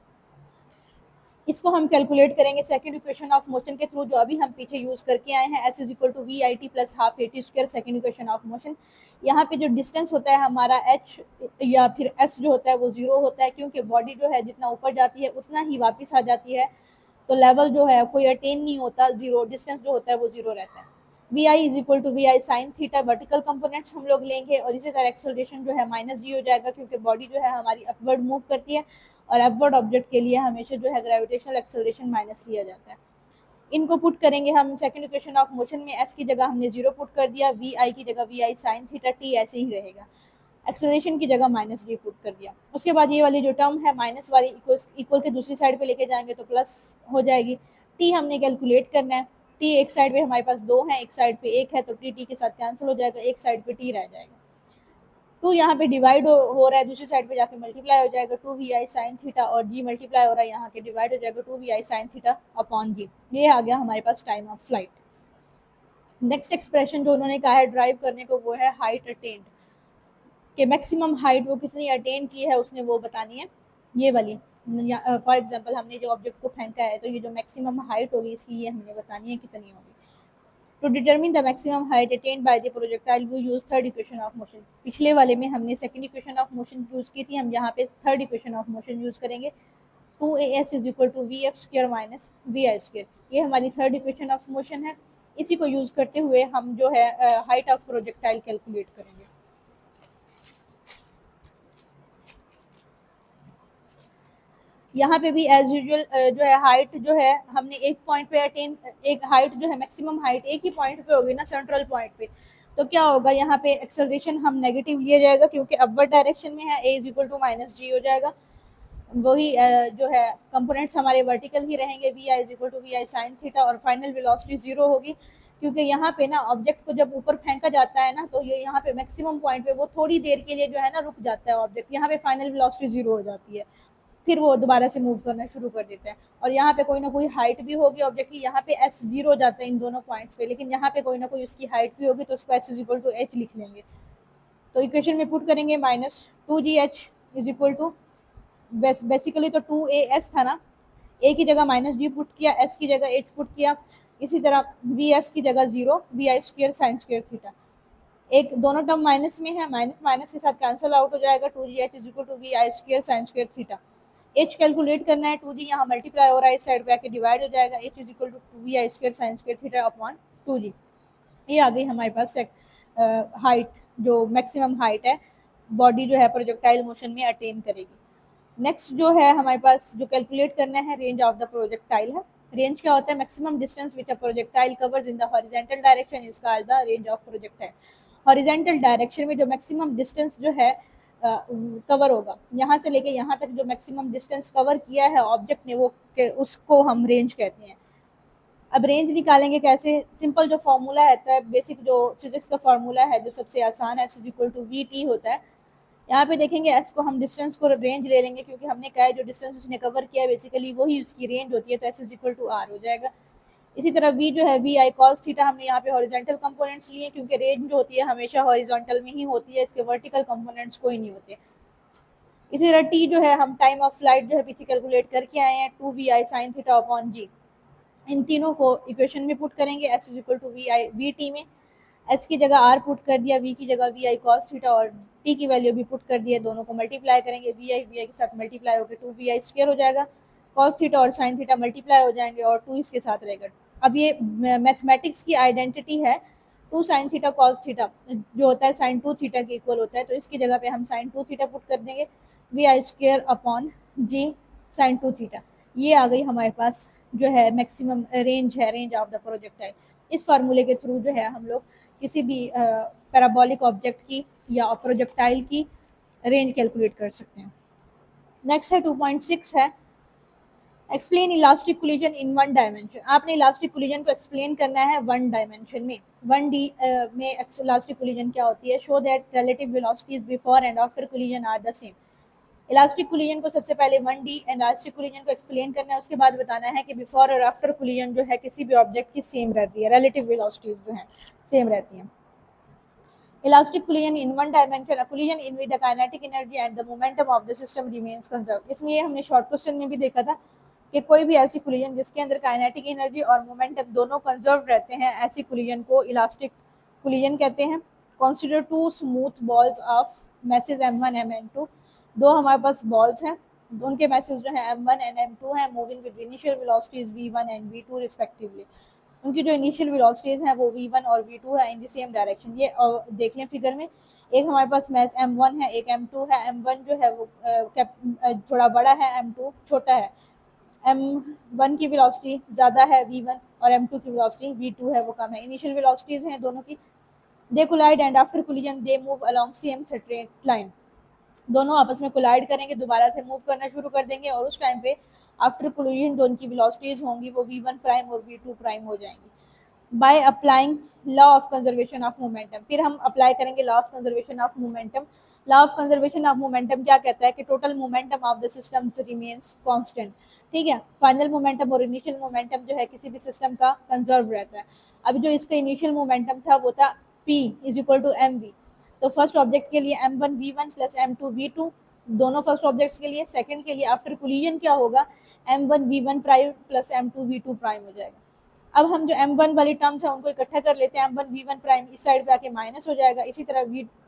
इसको हम कैलकुलेट करेंगे सेकंड इक्वेशन ऑफ मोशन के थ्रू, जो अभी हम पीछे यूज करके आए हैं, s is equal to we I T plus half A T square, second equation of motion. यहाँ पे जो डिस्टेंस होता है हमारा h या फिर s जो होता है वो 0 होता है, क्योंकि बॉडी जो है जितना ऊपर जाती है उतना ही वापस आ जाती है, तो लेवल जो है कोई अटेन नहीं होता, 0 डिस्टेंस जो होता है वो 0 रहता है। V I is equal to we I sine theta vertical components हम लोग लेंगे, और इसी तरह एक्सेलरेशन जो है माइनस जी हो जाएगा, क्योंकि बॉडी जो है हमारी अपवर्ड मूव करती है और अपवर्ड ऑब्जेक्ट के लिए हमेशा जो है ग्रेविटेशनल एक्सेलरेशन माइनस लिया जाता है। इनको पुट करेंगे हम सेकंड इक्वेशन ऑफ मोशन में, एस की जगह हमने जीरो पुट कर दिया, वी आई की जगह we I sine theta T ऐसे ही रहेगा, एक्सेलरेशन की जगह माइनस जी पुट कर दिया। उसके बाद ये वाली जो टर्म है माइनस वाली इक्वल के दूसरी साइड पे लेके जाएंगे तो प्लस हो जाएगी। टी हमने कैलकुलेट करना है, टी एक साइड पे हमारे पास दो है, एक साइड पे एक है, तो टी टी के साथ कैंसिल हो जाएगा, एक साइड पे टी रह जाएगा। टू यहाँ पे डिवाइड हो रहा है, दूसरी साइड पे जाके मल्टीप्लाई हो जाएगा, two we I sine theta, और जी मल्टीप्लाई हो रहा है यहाँ के डिवाइड हो जाएगा two we I sine theta upon जी। ये आ गया हमारे पास time of flight. Next expression जो उन्होंने कहा है ड्राइव करने को, वो है हाइट अटेन्ड, कि मैक्सिमम हाइट वो कितनी अटेन की है उसने वो बतानी है, ये वाली। फॉर एग्जांपल हमने जो ऑब्जेक्ट को फेंका है तो ये जो मैक्सिमम हाइट होगी इसकी ये हमने बतानी है कितनी होगी। To determine the maximum height attained by the projectile we use third equation of motion. पिछले वाले में हमने second equation of motion use की थी, हम यहाँ पे third equation of motion use करेंगे। 2as is equal to V F square minus we I square, ये हमारी थर्ड इक्वेशन ऑफ मोशन है। इसी को यूज करते हुए हम जो है हाइट ऑफ प्रोजेक्टाइल कैलकुलेट करेंगे। यहाँ पे भी एज यूजुअल जो है हाइट जो है हमने एक पॉइंट पे अटेन, एक हाइट जो है मैक्सिमम हाइट एक ही पॉइंट पे होगी ना, सेंट्रल पॉइंट पे, तो क्या होगा यहाँ पे एक्सेलरेशन हम नेगेटिव लिया जाएगा क्योंकि अपवर्ड डायरेक्शन में है, A is equal to minus जी हो जाएगा। वही जो है कंपोनेंट्स हमारे वर्टिकल ही रहेंगे, V I is equal to we I sine theta, और फाइनल वेलोसिटी जीरो होगी, क्योंकि यहाँ पे ना ऑब्जेक्ट को जब ऊपर फेंका जाता है ना तो ये यहाँ पे मैक्सिमम पॉइंट पे वो थोड़ी देर के लिए जो है ना रुक जाता है ऑब्जेक्ट, यहाँ पे फाइनल वेलोसिटी जीरो हो जाती है, फिर वो दोबारा से मूव करना शुरू कर देता है। और यहाँ पे कोई ना कोई हाइट भी होगी ऑब्जेक्ट की, यहाँ पे एस जीरो हो जाता है इन दोनों पॉइंट्स पे, लेकिन यहाँ पे कोई ना कोई उसकी हाइट भी होगी तो उसको S is equal to H लिख लेंगे। तो इक्वेशन में पुट करेंगे minus two G H is equal to, basically तो टू ए एस था ना, ए की जगह माइनस जी पुट किया, एस की जगह एच पुट किया, इसी तरह वी एफ की जगह जीरो वी आई स्क्र साइन स्क्र थीटा, एक दोनों टर्म माइनस में है, माइनस माइनस के साथ कैंसिल आउट हो जाएगा, two G H is equal to we I square sine square theta. H calculate करना है, टू जी यहाँ मल्टीप्लाई हो रहा है, इस साइड पे आके डिवाइड हो जाएगा, h is equal to we I square sine square theta upon two g. ये आ गई हमारे पास हाइट, जो मैक्सिमम हाइट है बॉडी जो है प्रोजेक्टाइल मोशन में अटेन करेगी। नेक्स्ट जो है हमारे पास जो कैलकुलेट करना है रेंज ऑफ द प्रोजेक्टाइल है। रेंज क्या होता है? Maximum distance which a projectile covers in the horizontal direction is called the range of projectile. Horizontal direction में जो मैक्सिमम डिस्टेंस जो है कवर होगा, यहाँ से लेके यहाँ तक जो मैक्सिमम डिस्टेंस कवर किया है ऑब्जेक्ट ने, वो उसको हम रेंज कहते हैं। अब रेंज निकालेंगे कैसे? सिंपल जो फॉर्मूला रहता है, बेसिक जो फिजिक्स का फॉर्मूला है जो सबसे आसान है, S is equal to V T होता है। यहाँ पे देखेंगे एस को हम डिस्टेंस को रेंज ले लेंगे, क्योंकि हमने कहा है जो डिस्टेंस उसने कवर किया है बेसिकली वही उसकी रेंज होती है, तो S is equal to R हो जाएगा। इसी तरह वी जो है वी आई कॉस थीटा, हमने यहाँ पे हॉरिजॉन्टल कंपोनेंट्स लिए क्योंकि रेंज जो होती है हमेशा हॉरिजॉन्टल में ही होती है, इसके वर्टिकल कंपोनेंट्स कोई नहीं होते। इसी तरह टी जो है हम टाइम ऑफ फ्लाइट जो है पीछे कैलकुलेट करके आए हैं, two we I sine theta upon g. इन तीनों को इक्वेशन में पुट करेंगे, S is equal to we i v t में, एस की जगह आर पुट कर दिया, वी की जगह वी आई कॉस थीटा, और टी की वैल्यू भी पुट कर दिया, दोनों को मल्टीप्लाई करेंगे, वी आई के साथ मल्टीप्लाई होकर टू वी आई स्क्र हो जाएगा, कॉस थीटा और साइन थीटा मल्टीप्लाई हो जाएंगे और टू इसके साथ रहेगा। अब ये मैथमेटिक्स की आइडेंटिटी है, two sine theta cos theta जो होता है साइन टू थीटा के इक्वल होता है, तो इसकी जगह पे हम साइन टू थीटा पुट कर देंगे, वी आई square upon G sine two theta. ये आ गई हमारे पास जो है मैक्सिमम रेंज है, रेंज ऑफ द प्रोजेक्टाइल। इस फार्मूले के थ्रू जो है हम लोग किसी भी पैराबोलिक ऑब्जेक्ट की या प्रोजेक्टाइल की रेंज कैलकुलेट कर सकते हैं। नेक्स्ट है 2.6 है, explain elastic collision in one dimension. आपने इलास्टिक कोलिजन को एक्सप्लेन करना है वन डायमेंशन में। 1D में इलास्टिक कोलिजन क्या होती है? Show that relative velocities before and after collision are the same. Elastic collision को सबसे पहले 1D इलास्टिक कोलिजन को एक्सप्लेन करना है, उसके बाद बताना है कि बिफोर और आफ्टर कोलिजन जो है किसी भी ऑब्जेक्ट की सेम रहती है, रिलेटिव वेलोसिटीज जो है सेम रहती हैं। Elastic collision in one dimension, a collision in with the kinetic energy and the momentum of the system remains conserved. इसमें ये हमने शॉर्ट क्वेश्चन में भी देखा था कि कोई भी ऐसी कोलिजन जिसके अंदर काइनेटिक एनर्जी और मोमेंटम दोनों कंजर्व रहते हैं, ऐसी कोलिजन को इलास्टिक कोलिजन कहते हैं। Consider two smooth balls of masses m1 mn2। दो हमारे पास बॉल्स हैं, उनके मैसेज जो है m1 एंड m2 हैं, moving with initial velocities v1 and v2 respectively. उनकी जो इनिशियल वेलोसिटीज हैं वो v1 और v2 है इन द सेम डायरेक्शन। ये देख लें फिगर में, एक हमारे पास मैस m1 है, एक m2 है। m1 जो है वो थोड़ा बड़ा है, m2 छोटा है। m1 की वेलोसिटी ज़्यादा है v1 और m2 की वेलोसिटी v2 है वो कम है। इनिशियल वेलोसिटीज हैं दोनों की। They collide and after collision they move along same straight line. दोनों आपस में कोलाइड करेंगे, दोबारा से मूव करना शुरू कर देंगे और उस टाइम पे आफ्टर कोलिजन जो उनकी वेलोसिटीज होंगी वो v1 प्राइम और v2 प्राइम हो जाएंगी। By applying law of conservation of momentum, फिर हम अप्लाई करेंगे law of conservation of momentum. Law of conservation of momentum क्या कहता है कि total momentum of the system remains constant. ठीक है, फाइनल मोमेंटम और इनिशियल मोमेंटम जो है किसी भी सिस्टम का कंजर्व रहता है। अभी जो इसका इनिशियल मोमेंटम था वो था p is equal to M V. तो फर्स्ट ऑब्जेक्ट के लिए m1 v1 plus m2 v2, दोनों फर्स्ट ऑब्जेक्ट्स के लिए। सेकंड के लिए आफ्टर कोलिजन क्या होगा, m1 v1 prime plus m2 v2 prime हो जाएगा। अब हम जो m1 वाली टर्म्स है उनको इकट्ठा कर लेते हैं। m1 v1 प्राइम इस साइड पे आके माइनस हो जाएगा, इसी तरह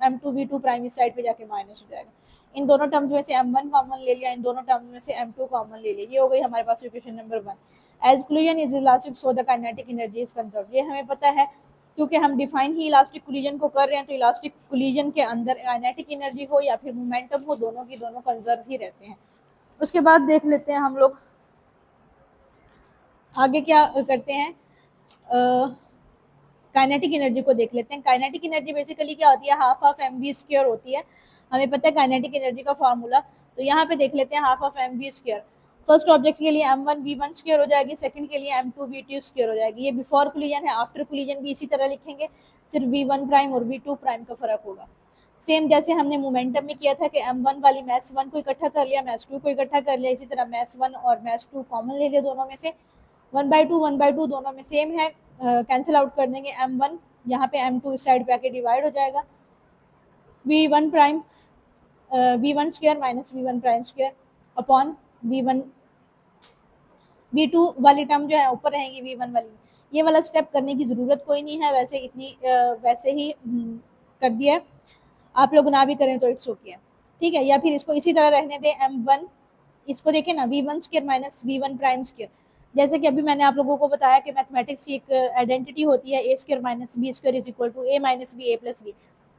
m2 v2 प्राइम इस साइड पे जाके माइनस हो जाएगा। इन दोनों टर्म्स में से m1 कॉमन ले लिया, इन दोनों टर्म्स में से m2 कॉमन ले लिया। ये हो गई हमारे पास equation number 1। As collision is elastic so the kinetic energy is conserved, ये हमें पता है क्योंकि हम डिफाइन ही इलास्टिक कोलिजन को कर रहे हैं। तो इलास्टिक कोलिजन के अंदर काइनेटिक एनर्जी हो या फिर मोमेंटम हो, दोनों की दोनों कंजर्व ही रहते हैं। उसके बाद देख लेते हैं हम लोग आगे क्या करते हैं, काइनेटिक एनर्जी को देख लेते हैं। काइनेटिक एनर्जी बेसिकली क्या होती है, half of M V square होती है। हमें पता है काइनेटिक एनर्जी का फार्मूला, तो यहाँ पे देख लेते हैं half of M V square. First object के लिए m1 v1 स्क्वायर हो जाएगी, सेकंड के लिए m2 v2 स्क्वायर हो जाएगी। ये बिफोर कोलिजन है, आफ्टर कोलिजन भी इसी तरह लिखेंगे, सिर्फ v1 प्राइम और v2 प्राइम का फर्क होगा। सेम जैसे हमने मोमेंटम में किया था कि m1 वाली मैस 1 को इकट्ठा कर लिया, मैस 2 को इकट्ठा कर लिया, इसी तरह मैस 1 और मैस 2 कॉमन ले लिया दोनों में से। 1/2 दोनों में सेम है, कैंसिल आउट कर देंगे। m1 यहाँ पे m2 इस साइड पे आके डिवाइड हो जाएगा। v1 prime v1 square minus v1 prime square upon v1 v2 वाली टर्म जो है ऊपर रहेंगी v1 वाली। ये वाला स्टेप करने की ज़रूरत कोई नहीं है, वैसे इतनी वैसे ही कर दिया है। आप लोग ना भी करें तो इट्स ओके, ठीक है। या फिर इसको इसी तरह रहने दें m1, इसको देखें ना v1 square minus v1 prime square. जैसे कि अभी मैंने आप लोगों को बताया कि मैथमेटिक्स की एक आइडेंटिटी होती है a square minus b square is equal to a minus B a plus B.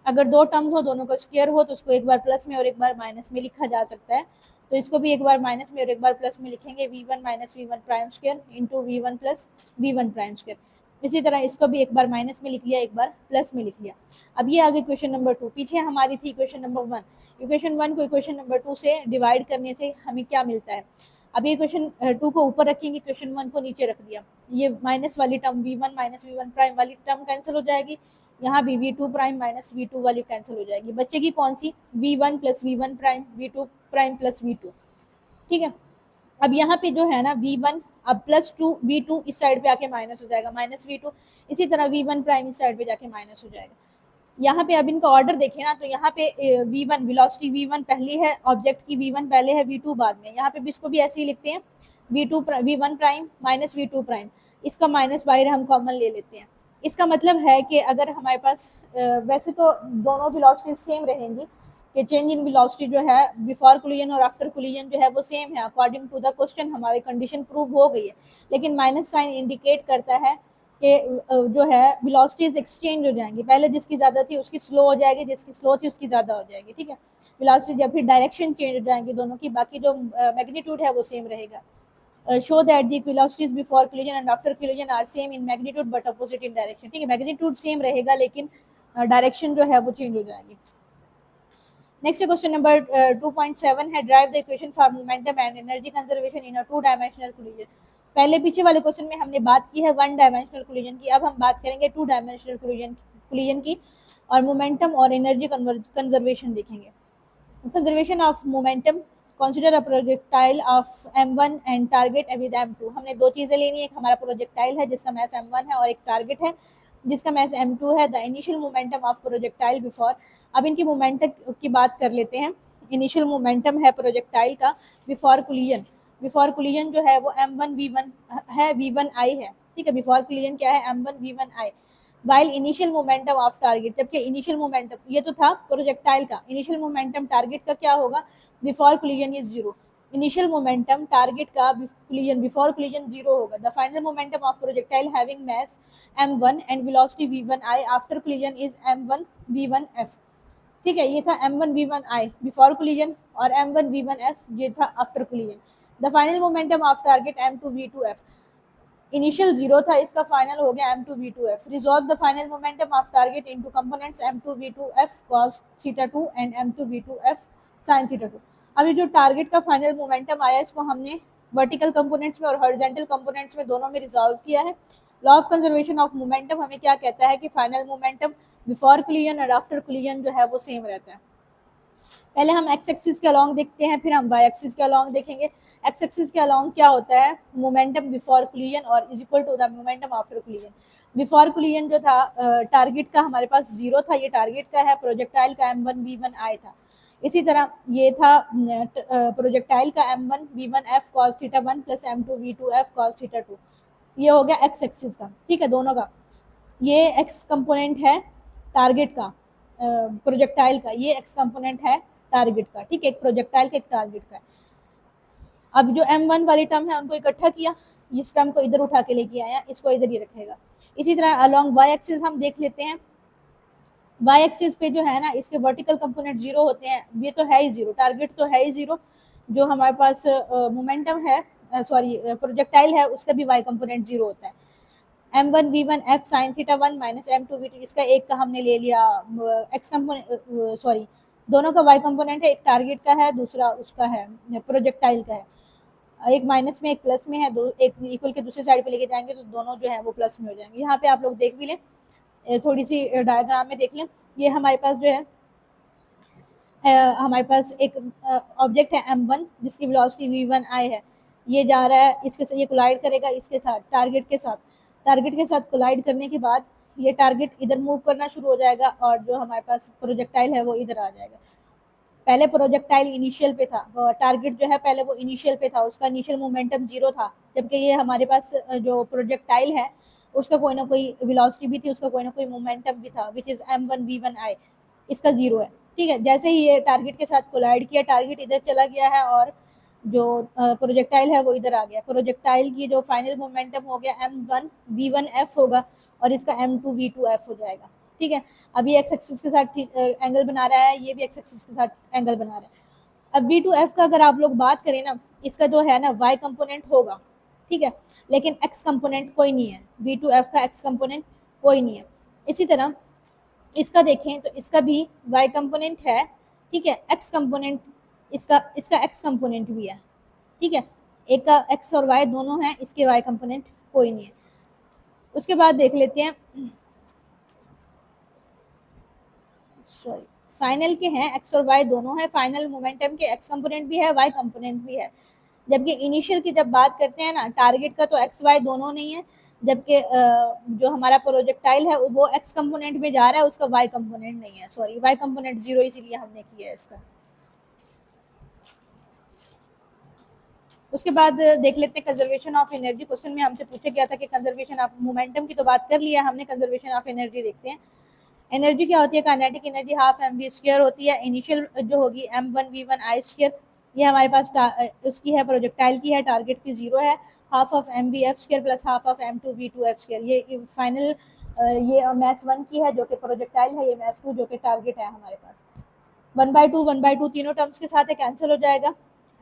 अगर दो टर्म्स हो, दोनों का स्क्वायर हो, तो उसको एक बार प्लस में और एक बार माइनस में लिखा जा सकता है। तो इसको भी एक बार माइनस में और एक बार प्लस में लिखेंगे, v1 minus v1 prime square into v1 plus v1 prime square. इसी तरह इसको भी एक बार माइनस में लिख लिया, एक बार प्लस में लिख लिया। अब ये आगे क्वेश्चन नंबर 2, पीछे हमारी थी क्वेश्चन नंबर 1। इक्वेशन 1 को इक्वेशन नंबर 2 से डिवाइड करने से हमें क्या मिलता है। अब ये क्वेश्चन 2 को ऊपर रखेंगे, क्वेश्चन 1 को नीचे रख दिया। ये माइनस वाली term v1 minus v1 prime वाली टर्म कैंसिल हो जाएगी, यहाँ भी v2 प्राइम माइनस v2 वाली कैंसिल हो जाएगी। बचेगी कौन सी, v1 plus v1 prime v2 prime plus v2, ठीक है। अब यहाँ पे जो है ना v1 अब प्लस 2 v2 इस साइड पे आके माइनस हो जाएगा, माइनस v2, इसी तरह v1 प्राइम इस साइड पे जाके माइनस हो जाएगा। यहाँ पे अब इनका ऑर्डर देखें ना, तो यहाँ पे v1 वेलोसिटी v1 पहली है, ऑब्जेक्ट की v1 पहले है, v2 बाद में। यहाँ पे भी इसको भी ऐसे ही लिखते हैं, v1 prime minus v2 prime, इसका माइनस बाहर हम कॉमन ले लेते हैं। इसका मतलब है कि अगर हमारे पास वैसे तो दोनों वेलोसिटी सेम रहेंगी कि चेंज इन वेलोसिटी जो है बिफोर कोलिजन और आफ्टर कोलिजन जो है वो सेम है अकॉर्डिंग टू द क्वेश्चन, हमारी कंडीशन प्रूव हो गई है। लेकिन माइनस साइन इंडिकेट करता है कि जो है वेलोसिटीज एक्सचेंज हो जाएंगी, पहले जिसकी ज़्यादा थी उसकी स्लो हो जाएगी, जिसकी स्लो थी उसकी ज़्यादा हो जाएगी, ठीक है। वेलोसिटी जब फिर डायरेक्शन चेंज हो जाएंगी दोनों की, बाकी जो मैग्नीट्यूड है वो सेम रहेगा। Show that the velocities before collision and after collision are same in magnitude but opposite in direction, ठीक है। मैग्नीट्यूड सेम रहेगा लेकिन डायरेक्शन जो है वो चेंज हो जाएगी। नेक्स्ट क्वेश्चन नंबर 2.7 है, drive the equation for momentum and energy conservation in a 2 dimensional collision. पहले पीछे वाले क्वेश्चन में हमने बात की है 1 डायमेंशनल कोलिजन की, अब हम बात करेंगे 2 डायमेंशनल कोलिजन की और मोमेंटम और एनर्जी कंजर्वेशन देखेंगे। Conservation of momentum, consider a projectile of m1 and target with m2। हमने दो चीज़ें लेनी है, एक हमारा प्रोजेक्टाइल है जिसका मैस m1 है और एक टारगेट है जिसका मैस m2 है। The initial momentum of projectile before, अब इनकी मोमेंटम की बात कर लेते हैं। इनिशियल मोमेंटम है प्रोजेक्टाइल का बिफोर कोलिजन, बिफोर कोलिजन जो है वो m1 v1 है, v1 i है, ठीक है। बिफोर कोलिजन क्या है, m1 v1 i। While initial momentum of target, जबकि इनिशियल मोमेंटम ये तो था प्रोजेक्टाइल का, इनिशियल मोमेंटम टारगेट का क्या होगा, before collision is zero. Initial momentum target का कोलिजन बिफोर कोलिजन जीरो होगा। The final momentum of projectile having mass m1 and velocity v1i after collision is m1 v1f। ठीक है, ये था m1 v1i बिफोर कोलिजन और m1 v1f ये था after collision. The final momentum of target m2 v2f, initial zero था, इसका final हो गया m2 v2f। Resolve the final momentum of target into components m2 v2f cos theta 2 and m2 v2f sin theta 2। अभी जो target का final momentum आया इसको हमने वर्टिकल कंपोनेंट्स में और हॉरिजॉन्टल कंपोनेंट्स में दोनों में रिजॉल्व किया है। Law of conservation of momentum हमें क्या कहता है कि फाइनल मोमेंटम बिफोर कोलिजन और आफ्टर कोलिजन जो है वो सेम रहता है। पहले हम एक्स एक्सिस के अलोंग देखते हैं, फिर हम वाई एक्सिस के अलोंग देखेंगे। एक्स एक्सिस के अलोंग क्या होता है, मोमेंटम बिफोर कोलिजन और is equal to the momentum after collision. Before collision जो था टारगेट का हमारे पास जीरो था, ये टारगेट का है, प्रोजेक्टाइल का m1 v1i था। इसी तरह ये था प्रोजेक्टाइल का m1 v1f cos theta 1 plus m2 v2f cos theta 2। ये हो गया एक्स एक्सिस का, ठीक है, दोनों का। ये एक्स कंपोनेंट है टारगेट का, प्रोजेक्टाइल का, ये एक्स कंपोनेंट है टारगेट का, ठीक है, एक प्रोजेक्टाइल का एक टारगेट का। अब जो m1 वाली टर्म है उनको इकट्ठा किया, इस टर्म को इधर उठा के लेके आया, इसको इधर ही रखेगा। इसी तरह अलोंग वाई एक्सिस हम देख लेते हैं। वाई एक्सिस पे जो है ना इसके वर्टिकल कंपोनेंट जीरो होते हैं, ये तो है ही जीरो, टारगेट तो है ही जीरो। जो हमारे पास मोमेंटम है, सॉरी प्रोजेक्टाइल है, उसका भी वाई कंपोनेंट जीरो होता है। m1 v1 f sin theta 1 minus m2 v2, इसका एक का हमने ले लिया एक्स कंपोनेंट, सॉरी दोनों का y कंपोनेंट है, एक टारगेट का है दूसरा उसका है प्रोजेक्टाइल का है। एक माइनस में एक प्लस में है, दो एक इक्वल के दूसरी साइड पे लेके जाएंगे तो दोनों जो है वो प्लस में हो जाएंगे। यहाँ पे आप लोग देख भी लें, थोड़ी सी डायग्राम में देख लें। ये हमारे पास जो है हमारे पास एक ऑब्जेक्ट है m1 जिसकी वेलोसिटी v1i है, ये जा रहा है इसके साथ, ये कोलाइड करेगा इसके साथ टारगेट के साथ। टारगेट के साथ कोलाइड करने के बाद ये टारगेट इधर मूव करना शुरू हो जाएगा और जो हमारे पास प्रोजेक्टाइल है वो इधर आ जाएगा। पहले प्रोजेक्टाइल इनिशियल पे था, टारगेट जो है पहले वो इनिशियल पे था, उसका इनिशियल मोमेंटम जीरो था, जबकि ये हमारे पास जो प्रोजेक्टाइल है उसका कोई ना कोई वेलोसिटी भी थी, उसका कोई ना कोई मोमेंटम भी था, विच इज m1 v1i, इसका जीरो है। ठीक है, जैसे ही ये टारगेट के साथ कोलाइड किया, टारगेट इधर चला गया है और जो प्रोजेक्टाइल है वो इधर आ गया। प्रोजेक्टाइल की जो फाइनल मोमेंटम हो गया m1 v1f होगा और इसका m2 v2f हो जाएगा। ठीक है, अब ये एक्स एक्सिस के साथ एंगल बना रहा है, ये भी एक्स एक्सिस के साथ एंगल बना रहा है। अब v2f का अगर आप लोग बात करें ना, इसका जो है ना y कंपोनेंट होगा, ठीक है, लेकिन x कंपोनेंट कोई नहीं है, v2f का x कंपोनेंट कोई नहीं है। इसी तरह इसका देखें तो इसका भी y कंपोनेंट है, ठीक है, x कंपोनेंट इसका x कंपोनेंट भी है, ठीक है, एक का x और y दोनों हैं, इसके y कंपोनेंट कोई नहीं है। उसके बाद देख लेते हैं, सॉरी फाइनल के हैं x और y दोनों हैं, फाइनल मोमेंटम के x कंपोनेंट भी है y कंपोनेंट भी है। जबकि इनिशियल की जब बात करते हैं ना, टारगेट का तो x y दोनों नहीं है, जबकि जो हमारा प्रोजेक्टाइल है वो x कंपोनेंट में जा रहा है, उसका y कंपोनेंट नहीं है, सॉरी y कंपोनेंट जीरो इसीलिए हमने किया है इसका। उसके बाद देख लेते हैं कंजर्वेशन ऑफ एनर्जी। क्वेश्चन में हमसे पूछा गया था कि कंजर्वेशन ऑफ मोमेंटम की तो बात कर लिया हमने, कंजर्वेशन ऑफ एनर्जी देखते हैं। एनर्जी क्या होती है, kinetic energy half mv square होती है। इनिशियल जो होगी m1 v1i स्क्वायर, ये हमारे पास उसकी है, प्रोजेक्टाइल की है, टारगेट की जीरो है, half of mv f square plus half of m2 v2 f square. ये फाइनल ये मैथ्स 1 की है जो कि प्रोजेक्टाइल है, ये मैथ्स 2 जो कि टारगेट है हमारे पास। 1/2 तीनों टर्म्स के साथ है, कैंसिल हो जाएगा,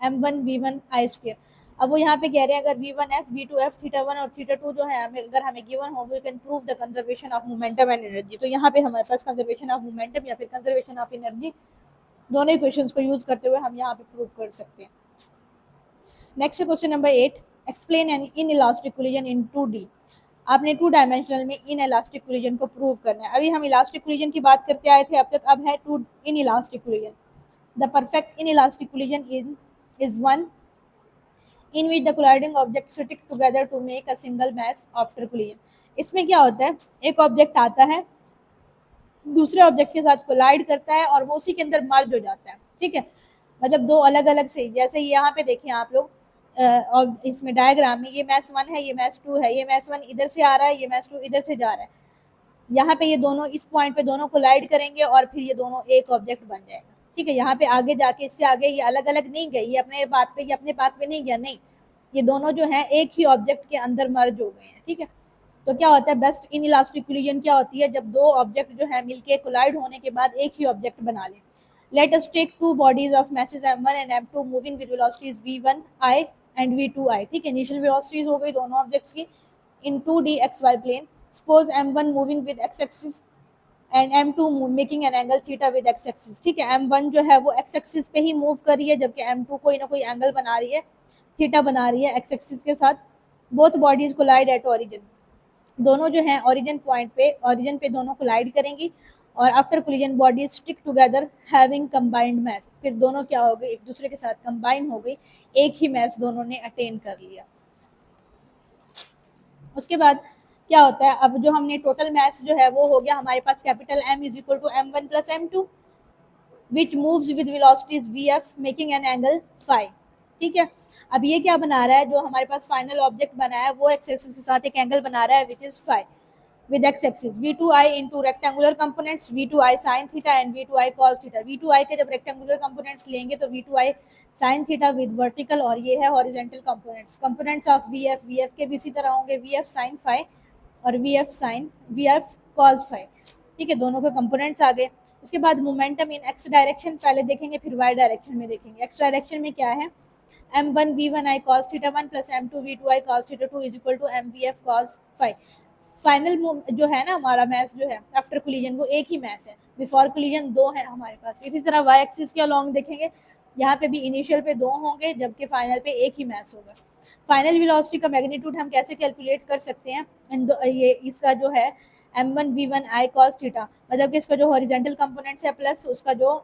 m1 v1i स्क्वायर। अब वो यहाँ पे कह रहे हैं अगर v1f v2f थीटा 1 और थीटा 2 जो है अगर हमें गिवन हो, we can prove the conservation of momentum and energy. तो यहाँ पे हमारे पास कंजर्वेशन ऑफ मोमेंटम या फिर कंजर्वेशन ऑफ एनर्जी दोनों इक्वेशंस को यूज करते हुए हम यहाँ पे प्रूव कर सकते हैं। Next question number 8, explain an inelastic collision in 2D। आपने 2 डायमेंशनल में इन इलास्टिक कोलिजन को प्रूव करना है। अभी हम इलास्टिक कोलिजन की बात करते आए थे अब तक, अब है 2 in elastic collision. The perfect in elastic collision is one in which the colliding objects stick together to make a single mass after collision। इसमें क्या होता है, एक ऑब्जेक्ट आता है दूसरे ऑब्जेक्ट के साथ कोलाइड करता है और वो उसी के अंदर मर्ज हो जाता है। ठीक है, मतलब दो अलग अलग से, जैसे यहाँ पे देखिए आप लोग और इसमें डायग्राम में ये मैस 1 है, ये मैस 2 है, ये मैस 1 इधर से आ रहा है, ये मैस 2 इधर से जा रहा है। यहाँ पे ये दोनों इस पॉइंट पे दोनों कोलाइड करेंगे और फिर ये दोनों एक ऑब्जेक्ट बन जाएगा। ठीक है, यहाँ पे आगे जाके इससे आगे ये अलग अलग नहीं गए, ये अपने बात पे, ये अपने बात पे नहीं गया, नहीं, ये दोनों जो है एक ही ऑब्जेक्ट के अंदर मर्ज हो गए हैं। ठीक है, तो क्या होता है बेस्ट इन इलास्टिक कोलिजन, क्या होती है जब दो ऑब्जेक्ट जो है मिलके कोलाइड होने के बाद एक ही ऑब्जेक्ट बना ले। Let us take two bodies of masses m1 and m2 moving with velocities v1i and v2i। ठीक है, इनिशियल वेलोसिटीज हो गई दोनों ऑब्जेक्ट्स की in 2D xy plane. Suppose m1 moving with x axis and m2 making an angle theta with x axis. ठीक है, m1 जो है वो x एक्सिस पे ही मूव कर रही है, जबकि m2 कोई ना कोई एंगल बना रही है, थीटा बना रही है x एक्सिस के साथ। Both bodies collide at origin, दोनों जो है ओरिजिन पे दोनों कोलाइड करेंगी, और after collision bodies stick together having combined mass, फिर दोनों क्या हो गए, एक दूसरे के साथ कंबाइन हो गई, एक ही मैस दोनों ने अटेन कर लिया। उसके बाद क्या होता है, अब जो हमने टोटल मैस जो है वो हो गया हमारे पास capital M is equal to m1 plus m2 which moves with velocities vf making an angle phi. ठीक है, अब ये क्या बना रहा है, जो हमारे पास फाइनल ऑब्जेक्ट बना है वो एक्स एक्सिस के साथ एक एंगल बना रहा है which is phi with x axis v2i into rectangular components v2i sin theta and v2i cos theta। v2i के जब rectangular components लेंगे तो v2i sin theta with vertical, और ये है horizontal components of vf के भी इसी तरह होंगे vf sin phi और vf cos phi। ठीक है, दोनों के कंपोनेंट्स आ गए। उसके बाद मोमेंटम इन एक्स डायरेक्शन पहले देखेंगे, फिर वाई डायरेक्शन में देखेंगे। एक्स डायरेक्शन में क्या है, m1 v1i cos theta 1 plus m2 v2i cos theta 2 is equal to mvf cos phi। Final जो है ना हमारा मैस जो है आफ्टर कोलिजन वो एक ही मैस है, बिफोर कोलिजन दो है हमारे पास। इसी तरह वाई एक्सिस के अलोंग देखेंगे, यहाँ पे भी इनिशियल पे दो होंगे जबकि फाइनल पे एक ही मैस होगा। फाइनल वेलोसिटी का मैग्नीट्यूड हम कैसे कैलकुलेट कर सकते हैं, ये इसका जो है m1 v1 i cos theta, मतलब कि इसका जो हॉरिजॉन्टल कंपोनेंट्स है प्लस उसका जो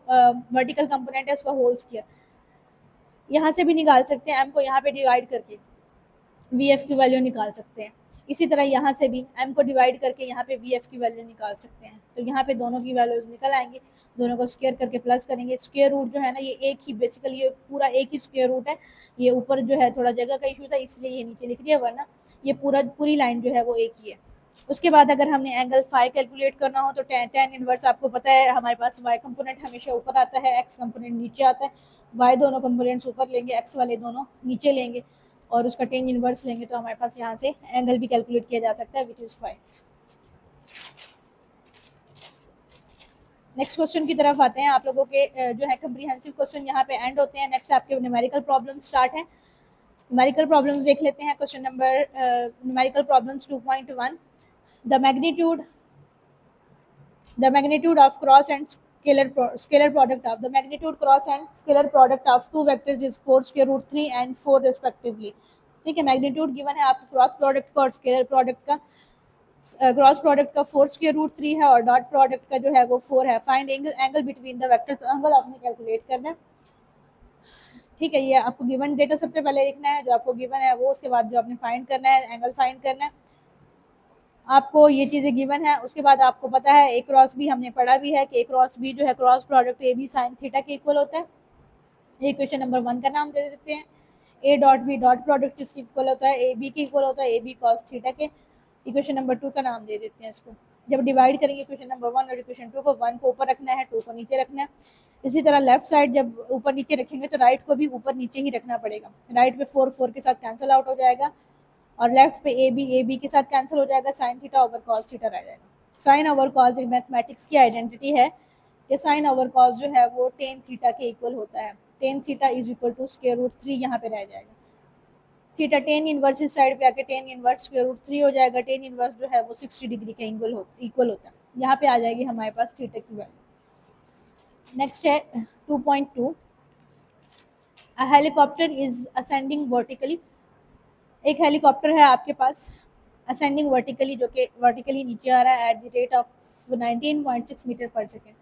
वर्टिकल कंपोनेंट है उसका होल स्क्वायर, यहाँ से भी निकाल सकते हैं, m को यहाँ पे डिवाइड करके vf की वैल्यू निकाल सकते हैं। इसी तरह यहाँ से भी m को डिवाइड करके यहाँ पे vf की वैल्यू निकाल सकते हैं। तो यहाँ पे दोनों की वैल्यूज निकल आएंगे, दोनों को स्क्वायर करके प्लस करेंगे। स्क्वायर रूट जो है ना ये एक ही, बेसिकली ये पूरा एक ही स्क्वायर रूट है, ये ऊपर जो है थोड़ा जगह का इशू था इसलिए ये नीचे लिख दिया, वरना ये पूरी लाइन जो है वो एक ही है। उसके बाद अगर हमने एंगल फाई कैलकुलेट करना हो तो टेन इनवर्स, आपको पता है हमारे पास वाई कंपोनेंट हमेशा ऊपर आता है, एक्स कंपोनेंट नीचे आता है। वाई दोनों कंपोनेंट्स ऊपर लेंगे, एक्स वाले दोनों नीचे लेंगे, और उसका टेन इनवर्स लेंगे तो हमारे पास यहाँ से एंगल भी कैलकुलेट किया जा सकता है which is phi. Next question की तरफ आते हैं। आप लोगों के जो है कम्प्रीहेंसिव क्वेश्चन यहाँ पे एंड होते हैं। नेक्स्ट आपके न्यूमेरिकल प्रॉब्लम स्टार्ट है। न्यूमेरिकल प्रॉब्लम्स देख लेते हैं। Question number numerical problems 2.1, the magnitude of cross and scalar product of the magnitude cross and scalar product of two vectors is 4 square root 3 and 4 respectively। ठीक है, magnitude given है आपको cross product का और scalar product का। Cross product का 4 square root 3 है और डॉट प्रोडक्ट का जो है वो 4 है। Find angle between the vectors, angle आपने कैलकुलेट करना है। ठीक है, ये आपको गिवन डेटा सबसे पहले लिखना है जो आपको गिवन है वो, उसके बाद जो आपने फाइंड करना है एंगल फाइंड करना है। आपको ये चीज़ें गिवन है। उसके बाद आपको पता है ए क्रॉस बी, हमने पढ़ा भी है कि ए क्रॉस बी जो है cross product A B sine theta के इक्वल होता है। ये क्वेश्चन नंबर 1 का नाम दे देते हैं। A dot B dot product किसके इक्वल होता है, ए बी के इक्वल होता है, ए बी कॉस थीटा के। इक्वेशन नंबर 2 का नाम दे देते हैं इसको। जब डिवाइड करेंगे क्वेश्चन नंबर 1 और इक्वेशन 2 को, 1 को ऊपर रखना है, 2 को नीचे रखना है। इसी तरह लेफ्ट साइड जब ऊपर नीचे रखेंगे तो राइट को भी ऊपर नीचे ही रखना पड़ेगा। राइट पे 4 के साथ कैंसिल आउट हो जाएगा और लेफ्ट पे ए बी के साथ कैंसिल हो जाएगा, sine theta over cos theta रह जाएगा। साइन ओवर कॉस एक मैथमेटिक्स की आइडेंटिटी है कि साइन ओवर कॉस जो है वो टेन थीटा के इक्वल होता है। Tan theta is equal to square root 3 यहाँ पे रह जाएगा। थीटा टेन इनवर्स इस साइड पे आके टेन इनवर्स स्क्वायर रूट 3 हो जाएगा। टेन इनवर्स जो है वो 60 डिग्री के इक्वल होता है। यहाँ पे आ जाएगी हमारे पास थीटा की वैल्यू। नेक्स्ट है 2.2, a helicopter is ascending vertically. एक हेलीकॉप्टर है आपके पास असेंडिंग वर्टिकली, जो कि वर्टिकली नीचे आ रहा है at the rate of 19.6 metre per second.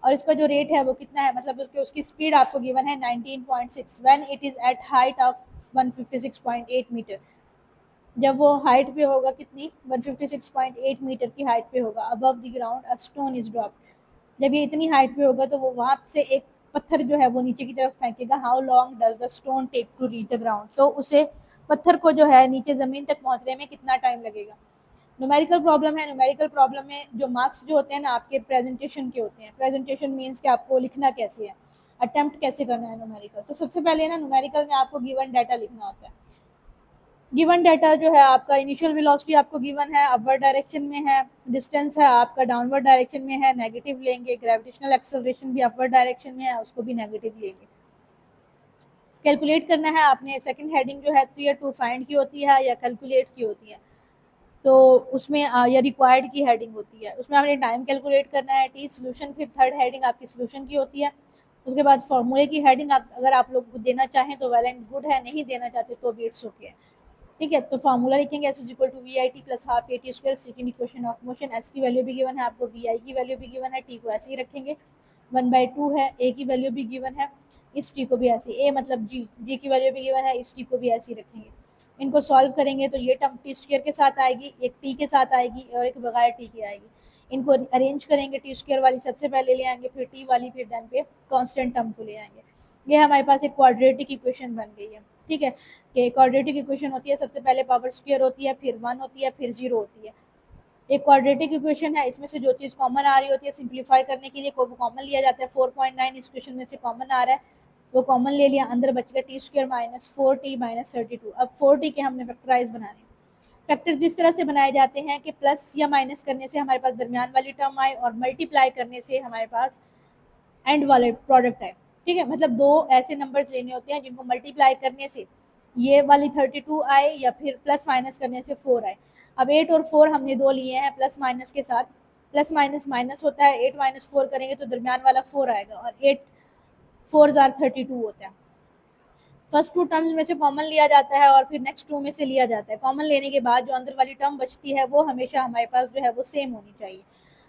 और इसका जो रेट है वो कितना है, मतलब उसकी स्पीड आपको गिवन है 19.6 when it is at height of 156.8 metre. जब वो हाइट पे होगा कितनी, 156.8 मीटर की हाइट पे होगा। Above the ground a stone is dropped. जब ये इतनी हाइट पे होगा तो वो वहाँ से एक पत्थर जो है वो नीचे की तरफ फेंकेगा। How long does the stone take to reach the ground, तो उसे पत्थर को जो है नीचे ज़मीन तक पहुँचने में कितना टाइम लगेगा। न्यूमेरिकल प्रॉब्लम है, न्यूमेरिकल प्रॉब्लम में जो मार्क्स जो होते हैं ना आपके प्रेजेंटेशन के होते हैं। प्रेजेंटेशन मीन्स कि आपको लिखना कैसे है, अटेम्प्ट कैसे करना है न्यूमेरिकल। तो सबसे पहले ना न्यूमेरिकल में आपको गिवन डाटा लिखना होता है। गिवन डाटा जो है आपका इनिशियल वेलोसिटी आपको गिवन है, अपवर्ड डायरेक्शन में है, डिस्टेंस है आपका डाउनवर्ड डायरेक्शन में है, नेगेटिव लेंगे, ग्रेविटेशनल एक्सेलरेशन भी अपवर्ड डायरेक्शन में है, उसको भी नेगेटिव लेंगे। कैलकुलेट करना है आपने, सेकंड हेडिंग जो है टियर 2 फाइंड की होती है या कैलकुलेट की होती है, तो उसमें या रिक्वायर्ड की हेडिंग होती है, उसमें आपने टाइम कैलकुलेट करना है, टी सोल्यूशन, फिर थर्ड हेडिंग आपकी सोल्यूशन की होती है। उसके बाद फॉर्मूले की हेडिंग अगर आप लोग देना चाहें तो वेल एंड गुड है, नहीं देना चाहते तो भी इट्स ओके है। ठीक है, तो फॉर्मूला लिखेंगे S is equal to we I T plus half A T square, second equation of motion. S की वैल्यू भी गिवन है आपको, वी आई की वैल्यू भी गिवन है, टी को ऐसे ही रखेंगे, 1/2 है, ए की वैल्यू भी गिवन है, इस टी को भी ऐसे, ए मतलब जी, जी की वैल्यू भी गिवन है, इस टी को भी ऐसे ही रखेंगे। इनको सॉल्व करेंगे तो ये टर्म टी स्क्वायर के साथ आएगी, एक टी के साथ आएगी और एक बगैर टी के आएगी। इनको अरेंज करेंगे, टी स्क्वायर वाली सबसे पहले ले आएंगे, फिर टी वाली, फिर देन पे कांस्टेंट टर्म को ले आएंगे। ये हमारे पास एक क्वाड्रेटिक इक्वेशन बन गई है। ठीक है, कि क्वाड्रेटिक इक्वेशन होती है, सबसे पहले पावर स्क्वायर होती है, फिर 1 होती है, फिर 0 होती है। एक क्वाड्रेटिक इक्वेशन है, इसमें से जो चीज़ कॉमन आ रही होती है सिंप्लीफाई करने के लिए वो कॉमन लिया जाता है। 4.9 इस क्वेश्चन में से कॉमन आ रहा है, वो कॉमन ले लिया, अंदर बचेगा T square minus 4t minus 32। अब 4t के हमने फैक्टराइज बनाने। फैक्टर्स जिस तरह से बनाए जाते हैं कि प्लस या माइनस करने से हमारे पास दरमियान वाली टर्म आए और मल्टीप्लाई करने से हमारे पास एंड वाले प्रोडक्ट आए। ठीक है, मतलब दो ऐसे नंबर्स लेने होते हैं जिनको मल्टीप्लाई करने से ये वाली 32 आए या फिर प्लस माइनस करने से 4 आए। अब 8 और 4 हमने दो लिए हैं प्लस माइनस के साथ, प्लस माइनस माइनस होता है, 8 माइनस 4 करेंगे तो दरमियान वाला 4 आएगा और 8 4 आर 32 होता है। फर्स्ट टू टर्म्स में से कॉमन लिया जाता है और फिर नेक्स्ट टू में से लिया जाता है। कॉमन लेने के बाद जो अंदर वाली टर्म बचती है वो हमेशा हमारे पास जो है वो सेम होनी चाहिए।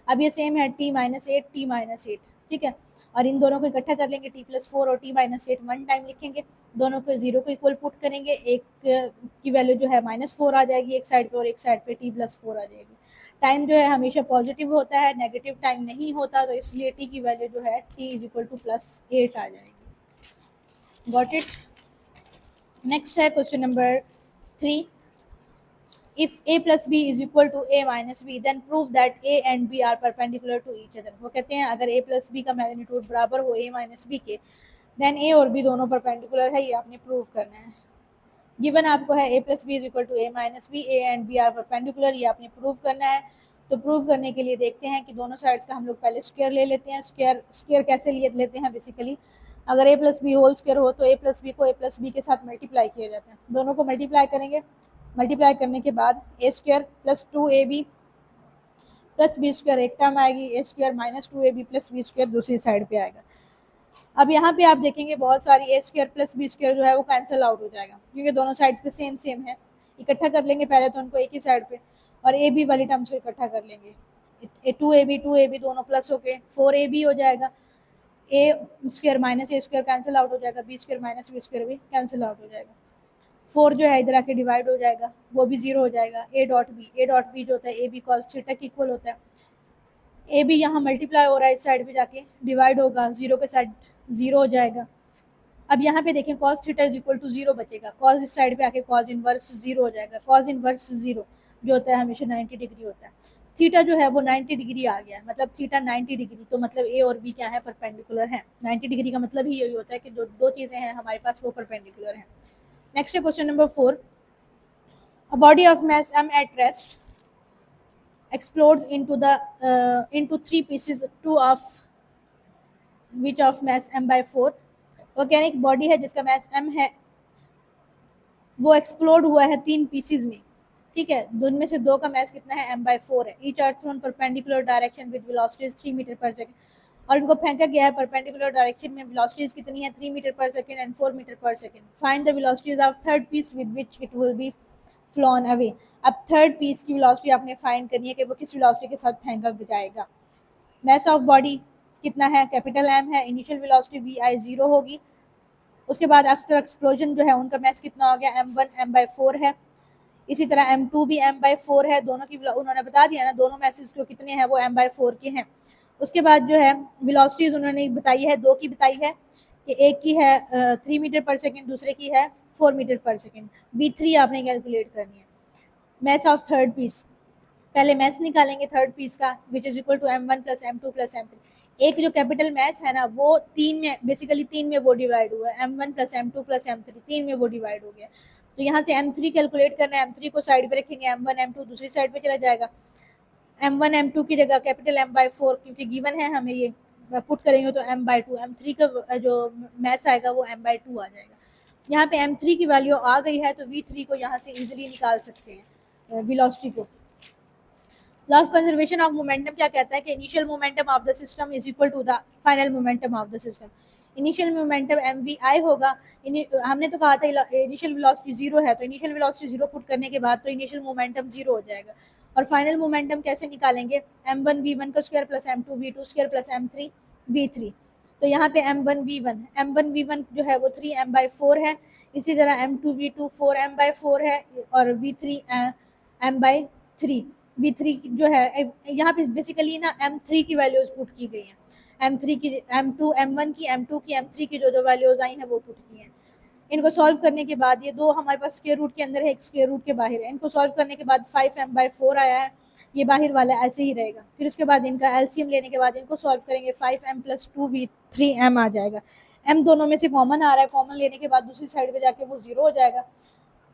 अब ये सेम है T minus eight, T minus eight. ठीक है, और इन दोनों को इकट्ठा कर लेंगे, टी प्लस 4 और टी माइनस एट 1 टाइम लिखेंगे, दोनों को 0 को इक्वल पुट करेंगे, एक की वैल्यू जो है -4 आ जाएगी एक साइड पे और एक साइड पे टी प्लस 4 आ जाएगी। टाइम जो है हमेशा पॉजिटिव होता है, नेगेटिव टाइम नहीं होता, तो इसलिए टी की वैल्यू जो है टी इज इक्वल टू +8 आ जाएगी। Got it. नेक्स्ट है question number 3। if a plus b is equal to a minus b then prove that a and b are perpendicular to each other। वो कहते हैं अगर a plus b का magnitude बराबर हो a minus b के, then a और b दोनों परपेंडिकुलर है, ये आपने प्रूव करना है। गिवन आपको है a plus b is equal to a minus b, a and b are perpendicular, ये आपने प्रूव करना है। तो प्रूव करने के लिए देखते हैं कि दोनों साइड्स का हम लोग पहले स्क्वायर ले लेते हैं। स्क्वायर कैसे लिए लेते हैं, बेसिकली अगर a plus B whole square हो तो a प्लस बी को a प्लस बी के साथ मल्टीप्लाई किया जाता है, दोनों को मल्टीप्लाई करेंगे, मल्टीप्लाई करने के बाद a square plus 2ab plus b square एक टर्म आएगी, a square minus 2ab plus b square दूसरी साइड पे आएगा। अब यहाँ पे आप देखेंगे बहुत सारी a square plus b square जो है वो कैंसिल आउट हो जाएगा क्योंकि दोनों साइड पे सेम सेम है। इकट्ठा कर लेंगे पहले तो उनको एक ही साइड पे, और ए बी वाली टर्म्स को इकट्ठा कर लेंगे। 2ab दोनों प्लस होके 4ab हो जाएगा, A square minus A square cancel out हो जाएगा, B square minus B square भी कैंसिल आउट हो जाएगा। 4 जो है इधर आके डिवाइड हो जाएगा, वो भी 0 हो जाएगा। ए डॉट बी जो होता है ए बी कॉस थीटा के इक्वल होता है। ए बी यहाँ मल्टीप्लाई हो रहा है, इस साइड पे जाके डिवाइड होगा, 0 के साइड 0 हो जाएगा। अब यहाँ पे देखें cos theta is equal to 0 बचेगा, कॉस इस साइड पे आके कॉस इनवर्स 0 हो जाएगा। कॉस इनवर्स 0 जो होता है हमेशा 90 डिग्री होता है। थीटा जो है वो 90 डिग्री आ गया, मतलब थीटा 90 डिग्री, तो मतलब ए और बी क्या है, परपेंडिकुलर है। 90 डिग्री का मतलब ही यही होता है कि दो चीज़ें हैं हमारे पास वो परपेंडिकुलर हैं। नेक्स्ट है question number 4। A body of mass m at rest explodes into 3 pieces, 2 of which of mass m/4। वो कह रहे हैं एक बॉडी है जिसका मास m है, वो एक्सप्लोड हुआ है 3 पीसेज में। ठीक है, उनमें से 2 का मास कितना है, m/4 है। Each are thrown perpendicular direction with velocities 3 metre per second, और इनको फेंका गया है परपेंडिकुलर डायरेक्शन में। वेलोसिटीज कितनी है, 3 metre per second and 4 metre per second. Find the velocities of third peace with which it will be phloem away. अब third piece की वेलोसिटी आपने फाइंड करनी है कि वो किस वेलोसिटी के साथ फेंका जाएगा। मास ऑफ बॉडी कितना है, कैपिटल एम है। इनिशियल वेलोसिटी वी आई 0 होगी। उसके बाद आफ्टर एक्सप्लोजन जो है उनका मास कितना हो गया, m1 m/4 है। इसी तरह m2 भी m/4 है। दोनों की उन्होंने बता दिया ना, दोनों मैसेज को कितने हैं, वो m/4 के हैं। उसके बाद जो है वेलोसिटीज उन्होंने बताई है, 2 की बताई है कि एक की है 3 मीटर पर सेकेंड, दूसरे की है 4 मीटर पर सेकेंड। v3 आपने कैलकुलेट करनी है। मास ऑफ थर्ड पीस पहले मैस निकालेंगे थर्ड पीस का which is equal to m1 plus m2 plus m3। एक जो कैपिटल मैस है ना वो तीन में, बेसिकली तीन में वो डिवाइड हुआ है, m1 plus m2 plus m3, तीन में वो डिवाइड हो गया। तो यहाँ से m3 कैलकुलेट करना है, m3 को साइड पे रखेंगे, m1 m2 दूसरी साइड पे चला जाएगा। m1 m2 की जगह कैपिटल m/4 क्योंकि गिवन है हमें, ये पुट करेंगे तो m/2, m3 का जो मैस आएगा वो m/2 आ जाएगा। यहाँ पे m3 की वैल्यू आ गई है तो v3 को यहाँ से इजीली निकाल सकते हैं वेलोसिटी को। Law of conservation of momentum क्या कहता है कि initial momentum of the system is equal to the final momentum of the system. Initial momentum mvi होगा, हमने तो कहा था इनिशियल वेलोसिटी जीरो है, तो इनिशियल वेलोसिटी जीरो पुट करने के बाद तो इनिशियल मोमेंटम जीरो हो जाएगा। और फाइनल मोमेंटम कैसे निकालेंगे, m1 v1 का square plus m2 v2 square plus m3 v3। तो यहाँ पे m1 v1 जो है वो 3m/4 है, इसी तरह m2 v2 4m/4 है और v3 m/3। v3 जो है यहाँ पे बेसिकली ना m3 की वैल्यूज पुट की गई हैं, m3 की m2 m1 की m2 की m3 की जो वैल्यूज आई हैं वो पुट की हैं। इनको सॉल्व करने के बाद ये दो हमारे पास स्क्वायर रूट के अंदर है, एक स्क्वायर रूट के बाहर है, इनको सॉल्व करने के बाद 5m/4 आया है, ये बाहर वाला ऐसे ही रहेगा। फिर उसके बाद इनका एलसीएम लेने के बाद इनको सॉल्व करेंगे, 5m प्लस 2v3m आ जाएगा। m दोनों में से कॉमन आ रहा है, कॉमन लेने के बाद दूसरी साइड पे जाके वो जीरो हो जाएगा,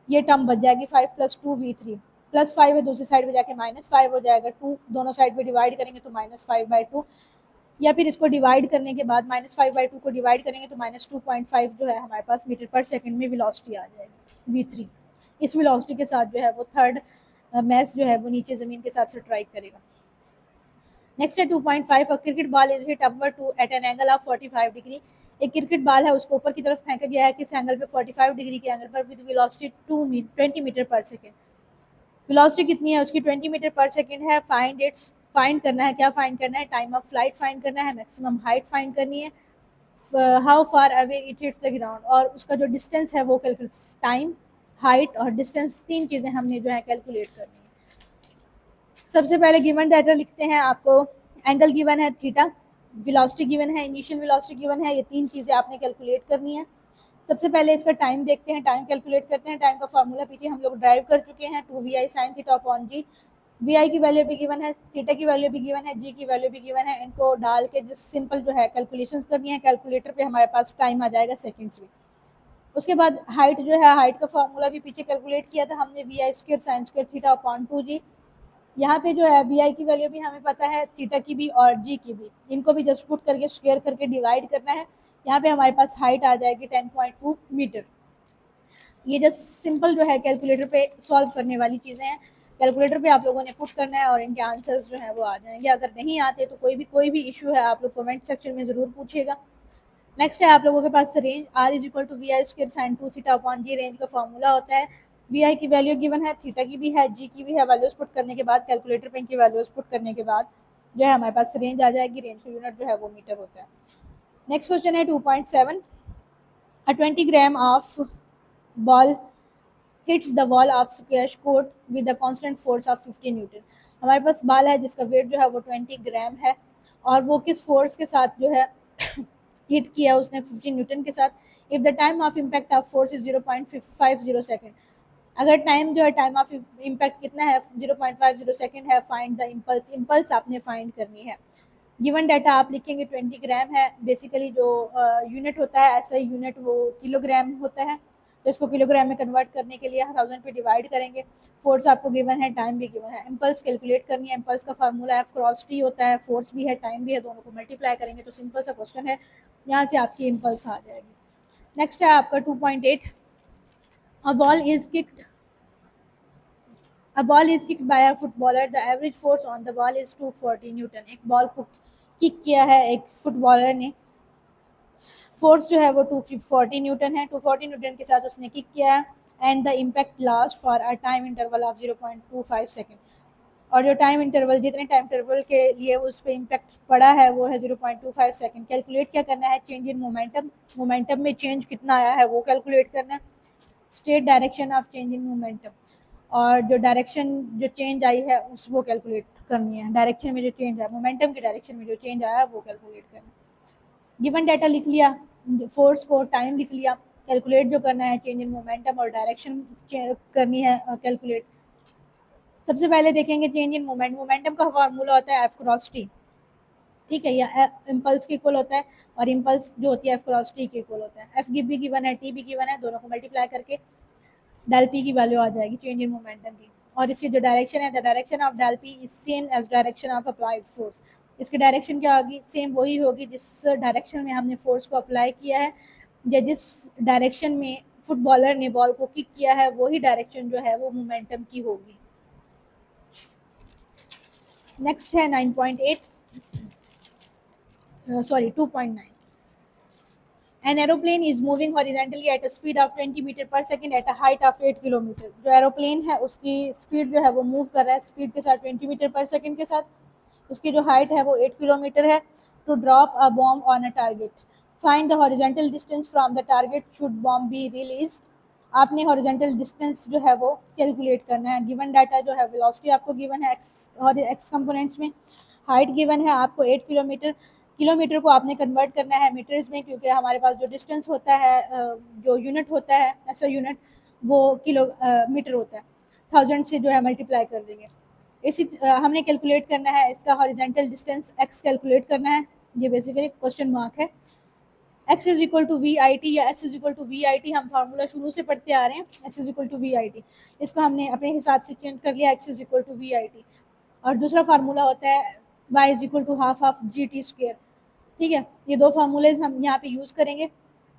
ये टर्म बच जाएगी 5 प्लस 2v3 प्लस 5 है, दूसरी साइड पे जाके -5 हो जाएगा, 2 दोनों साइड पे डिवाइड करेंगे तो -5/2, या फिर इसको डिवाइड करने के बाद -5/2 को डिवाइड करेंगे तो -2.5 जो है हमारे पास मीटर पर सेकंड में वेलोसिटी आ जाएगी v3। इस वेलोसिटी के साथ जो है वो थर्ड मैस जो है वो नीचे ज़मीन के साथ स्ट्राइक करेगा। नेक्स्ट है 2.5, a cricket ball is hit upward to at an angle of 45 degree. एक क्रिकेट बॉल है उसको ऊपर की तरफ फेंका गया है किस एंगल पे, 45 डिग्री के एंगल पर, with velocity 20 metre per second. Velocity कितनी है उसकी, 20 मीटर पर सेकेंड है। फाइंड करना है, क्या फाइंड करना है, टाइम ऑफ फ्लाइट फाइंड करना है, मैक्सिमम हाइट फाइंड करनी है, how far away it hits the ground, और उसका जो डिस्टेंस है वो कैलकुलेट, टाइम, हाइट और डिस्टेंस, तीन चीज़ें हमने जो है कैलकुलेट करनी है। सबसे पहले गिवन डाटा लिखते हैं, आपको एंगल गिवन है थीटा, वेलोसिटी गिवन है, इनिशियल वेलोसिटी गिवन है, ये तीन चीज़ें आपने कैलकुलेट करनी है। सबसे पहले इसका टाइम देखते हैं, टाइम कैलकुलेट करते हैं। टाइम का फार्मूला पीछे हम लोग ड्राइव कर चुके हैं, 2vi sin थीटा अपॉन जी। vi की वैल्यू भी गिवन है, थीटा की वैल्यू भी गिवन है, जी की वैल्यू भी गिवन है। इनको डाल के जिस सिंपल जो है कैलकुलेशंस करनी है, कैलकुलेटर पे हमारे पास टाइम आ जाएगा सेकंड्स में। उसके बाद हाइट जो है, हाइट का फार्मूला भी पीछे कैलकुलेट किया था हमने, vi square sine square theta upon 2g। यहाँ पे जो है vi की वैल्यू भी हमें पता है, थीटा की भी और जी की भी, इनको भी जस्ट पुट करके स्क्वायर करके डिवाइड करना है। यहाँ पे हमारे पास हाइट आ जाएगी 10.2 मीटर। ये जस्ट सिंपल जो है कैलकुलेटर पे सॉल्व करने वाली चीज़ें हैं, कैलकुलेटर पे आप लोगों ने पुट करना है और इनके आंसर्स जो है वो आ जाएंगे। अगर नहीं आते तो कोई भी इशू है आप लोग कमेंट सेक्शन में ज़रूर पूछिएगा। नेक्स्ट है आप लोगों के पास range, r is equal to vi square sine 2 theta upon g. Range का फॉर्मूला होता है, vi की वैल्यू गिवन है, थीटा की भी है, जी की भी है। वैल्यूज पुट करने के बाद कैलकुलेटर पे इनकी वैल्यूज पुट करने के बाद जो है हमारे पास रेंज आ जाएगी। रेंज का यूनिट जो है वो मीटर होता है। नेक्स्ट क्वेश्चन है 2.7, a 20 gram of ball hits the wall of squash court with the constant force of 50 Newton. हमारे पास बॉल है जिसका वेट जो है वो 20 ग्राम है और वो किस फोर्स के साथ जो है हिट किया उसने 50 न्यूटन के साथ। If the time of impact of force is 0.50 second, अगर टाइम जो है टाइम ऑफ इम्पैक्ट कितना है 0.50 सेकेंड है, फाइंड द इम्पल्स, इम्पल्स आपने फाइंड करनी है। गिवन डाटा आप लिखेंगे 20 ग्राम है, बेसिकली जो यूनिट होता है ऐसा यूनिट वो किलोग्राम होता है, तो इसको किलोग्राम में कन्वर्ट करने के लिए 1000 पे डिवाइड करेंगे। फोर्स आपको गिवन है, टाइम भी गिवन है, इम्पल्स कैलकुलेट करनी है। इम्पल्स का फार्मूला एफ क्रॉस टी होता है, फोर्स भी है टाइम भी है, दोनों को मल्टीप्लाई करेंगे तो सिंपल सा क्वेश्चन है, यहाँ से आपकी इम्पल्स आ जाएगी। नेक्स्ट है आपका 2.8, a ball is kicked bye a footballer, the average force on the ball is 240 Newton. एक बॉल को किक किया है एक फुटबॉलर ने, फोर्स जो है वो 240 न्यूटन है, 240 न्यूटन के साथ उसने किक किया है and the impact last for a time interval of 0.25 second. और जो टाइम इंटरवल, जितने टाइम इंटरवल के लिए उस पर इम्पैक्ट पड़ा है वो है 0.25 सेकेंड। कैलकुलेट क्या करना है, चेंज इन मोमेंटम, मोमेंटम में चेंज कितना आया है वो कैलकुलेट करना है। State direction of change in momentum, और जो डायरेक्शन जो चेंज आई है उस वो कैलकुलेट करनी है। डायरेक्शन में जो चेंज आया, मोमेंटम की डायरेक्शन में जो चेंज आया है वो कैलकुलेट करना है। गिवन डाटा लिख लिया, फोर्स को, टाइम लिख लिया, कैलकुलेट जो करना है चेंज इन मोमेंटम और डायरेक्शन करनी है कैलकुलेट। सबसे पहले देखेंगे चेंज इन मोमेंट। मोमेंटम का फार्मूला होता है एफ क्रॉस टी, ठीक है, या इम्पल्स के इक्वल होता है, और इम्पल्स जो होती है एफ क्रॉस टी के इक्वल होता है। एफ भी गिवन है, टी भी गिवन है, दोनों को मल्टीप्लाई करके डेल पी की वैल्यू आ जाएगी चेंज इन मोमेंटम की। और इसकी जो डायरेक्शन है, the direction of del P is same as direction of applied force. इसकी डायरेक्शन क्या होगी, सेम वही होगी जिस डायरेक्शन में हमने फोर्स को अप्लाई किया है, या जिस डायरेक्शन में फुटबॉलर ने बॉल को किक किया है, वही डायरेक्शन जो है वो मोमेंटम की होगी। नेक्स्ट है 9.8, sorry 2.9। An aeroplane is moving horizontally at a speed of 20 metre per second at a height of 8 kilometre. जो एरोप्लेन है उसकी स्पीड जो है वो मूव कर रहा है स्पीड के साथ 20 मीटर पर सेकेंड के साथ, उसकी जो हाइट है वो 8 किलोमीटर है। To drop a bomb on a target, find the horizontal distance from the target should bomb be release. आपने हॉरिजॉन्टल डिस्टेंस जो है वो कैलकुलेट करना है। गिवन डाटा जो है, वेलोसिटी आपको गिवन है एक्स और एक्स कंपोनेंट्स में, हाइट गिवन है आपको 8 किलोमीटर। किलोमीटर को आपने कन्वर्ट करना है मीटर्स में, क्योंकि हमारे पास जो डिस्टेंस होता है, जो यूनिट होता है ऐसा यूनिट, वो किलो मीटर होता है। 1000 से जो है मल्टीप्लाई कर देंगे। इसी हमने कैलकुलेट करना है इसका हॉरिजॉन्टल डिस्टेंस एक्स कैलकुलेट करना है। ये बेसिकली क्वेश्चन मार्क है। X is equal to we I t या s is equal to we I t, हम फार्मूला शुरू से पढ़ते आ रहे हैं। S is equal to we I t, इसको हमने अपने हिसाब से चेंज कर लिया, x is equal to we I t. और दूसरा फार्मूला होता है y is equal to half of G T square, ठीक है। ये दो फार्मूलेज हम यहाँ पे यूज़ करेंगे।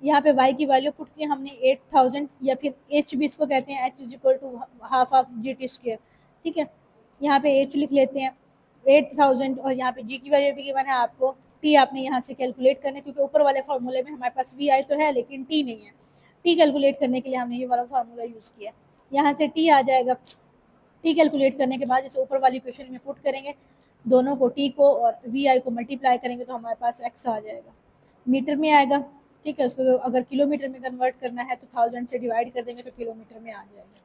यहाँ पे y की वैल्यू पुट की हमने 8000, या फिर h भी इसको कहते हैं, h is equal to half of G T square, ठीक है। यहाँ पे h लिख लेते हैं 8000, और यहाँ पे g की वैल्यू भी गिवन है आपको। t आपने यहाँ से कैलकुलेट करना है, क्योंकि ऊपर वाले फार्मूले में हमारे पास vi तो है लेकिन t नहीं है। t कैलकुलेट करने के लिए हमने ये वाला फार्मूला यूज़ किया। यहाँ से t आ जाएगा। t कैलकुलेट करने के बाद इसे ऊपर वाली इक्वेशन में पुट करेंगे, दोनों को t को और vi को मल्टीप्लाई करेंगे तो हमारे पास x आ जाएगा, मीटर में आएगा, ठीक है। उसको अगर किलोमीटर में कन्वर्ट करना है तो 1000 से डिवाइड कर देंगे तो किलोमीटर में आ जाएगा।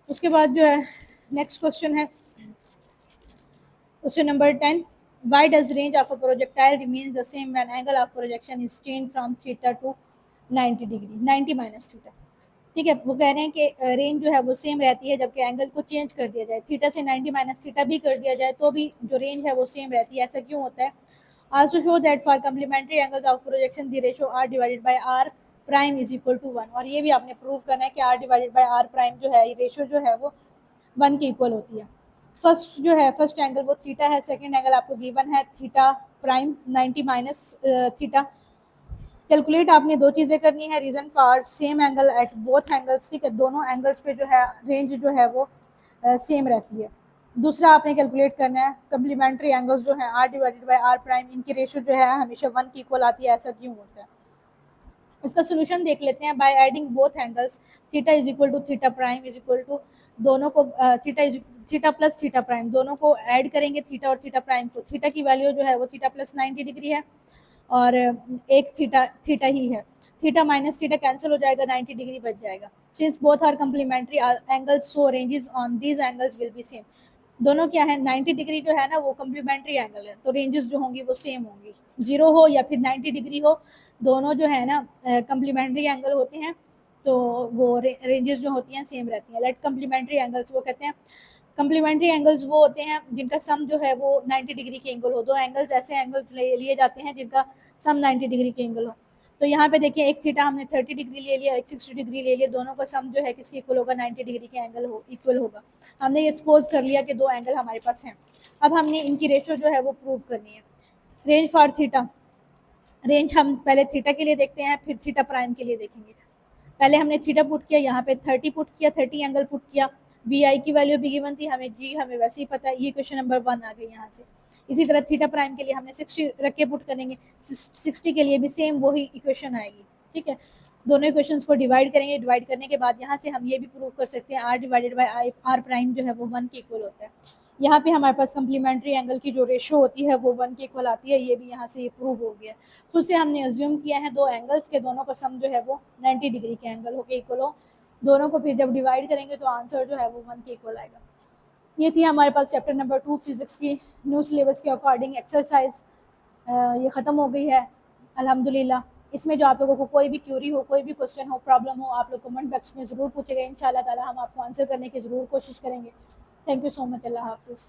उसके बाद जो है नेक्स्ट क्वेश्चन है question number 10। Why does range of a projectile remains the same when angle of projection is change from theta two 90 degree 90 minus theta, ठीक है। वो कह रहे हैं कि रेंज जो है वो सेम रहती है जबकि एंगल को चेंज कर दिया जाए, थीटा से 90 माइनस थीटा भी कर दिया जाए तो भी जो रेंज है वो सेम रहती है। ऐसा क्यों होता है? Also show that for complementary angles of projection the ratio R divided by R prime is equal to 1। और ये भी आपने प्रूव करना है कि R divided by R prime जो है, ये रेशो जो है वो 1 के इक्वल होती है। फर्स्ट जो है फर्स्ट एंगल वो थीटा है, सेकेंड एंगल आपको गिवन है theta prime 90 minus theta. Calculate आपने दो चीज़ें करनी है, reason for same angle at both angles, ठीक है। दोनों एंगल्स पे जो है रेंज जो है वो सेम रहती है। दूसरा आपने कैलकुलेट करना है कम्प्लीमेंट्री एंगल्स जो है R divided by R prime, इनकी रेशियो जो है हमेशा 1 की इक्वल आती है, ऐसा क्यों होता है? इसका सोल्यूशन देख लेते हैं। By adding both angles, theta is equal to theta prime is equal to, दोनों को थीटा प्लस थीटा प्राइम, दोनों को ऐड करेंगे थीटा और थीटा प्राइम को। थीटा की वैल्यू जो है वो थीटा प्लस 90 डिग्री है, और एक थीटा ही है। थीटा माइनस थीटा कैंसिल हो जाएगा, 90 डिग्री बच जाएगा। Since both are complementary angles so ranges on these angles will be same. दोनों क्या है, 90 डिग्री जो है ना वो कम्प्लीमेंट्री एंगल है, तो रेंजेस जो होंगी वो सेम होंगी। 0 हो या फिर 90 डिग्री हो, दोनों जो है ना कम्प्लीमेंट्री एंगल होते हैं, तो वो रेंजेस जो होती हैं सेम रहती हैं। लेट कम्प्लीमेंट्री एंगल्स वो कहते हैं, कम्प्लीमेंट्री एंगल्स वो होते हैं जिनका सम जो है वो 90 डिग्री के एंगल हो। दो एंगल्स ऐसे एंगल्स लिए जाते हैं जिनका सम 90 डिग्री के एंगल हो। तो यहाँ पे देखिए एक थीटा हमने 30 डिग्री ले लिया, एक 60 डिग्री ले लिया, दोनों का सम जो है किसके इक्वल होगा, 90 डिग्री के एंगल हो इक्वल होगा। हमने ये सपोज कर लिया कि दो एंगल हमारे पास हैं। अब हमने इनकी रेशो जो है वो प्रूव करनी है। रेंज फॉर थीटा, रेंज हम पहले थीटा के लिए देखते हैं फिर थीटा प्राइम के लिए देखेंगे। पहले हमने थीटा पुट किया, यहाँ पे 30 पुट किया, 30 एंगल पुट किया। वी आई की वैल्यू भी गिवन थी हमें, जी हमें वैसे ही पता है, ये क्वेश्चन नंबर 1 आ गई यहाँ से। इसी तरह थीटा प्राइम के लिए हमने 60 रख के पुट करेंगे, 60 के लिए भी सेम वही इक्वेशन आएगी, ठीक है। दोनों इक्वेशंस को डिवाइड करेंगे, डिवाइड करने के बाद यहाँ से हम ये भी प्रूव कर सकते हैं R divided by R prime जो है वो 1 के इक्वल होता है। यहाँ पे हमारे पास कम्प्लीमेंट्री एंगल की जो रेशो होती है वो 1 के इक्वल आती है, ये भी यहाँ से ये प्रूव हो गया। खुद से हमने अज्यूम किया है दो एंगल्स के दोनों का सम जो है वो 90 डिग्री के एंगल हो के इक्वल हो। दोनों को फिर जब डिवाइड करेंगे तो आंसर जो है वो 1 के इक्वल आएगा। ये थी हमारे पास चैप्टर नंबर 2 फिजिक्स की न्यू सिलेबस के अकॉर्डिंग एक्सरसाइज। ये ख़त्म हो गई है अल्हम्दुलिल्लाह। इसमें जो आप लोगों को कोई भी क्यूरी हो, कोई भी क्वेश्चन हो, प्रॉब्लम हो, आप लोग कमेंट बॉक्स में ज़रूर पूछेंगे। इंशाल्लाह ताला हम आपको आंसर करने की ज़रूर कोशिश करेंगे। Thank you so much. अल्लाह हाफ़िज़।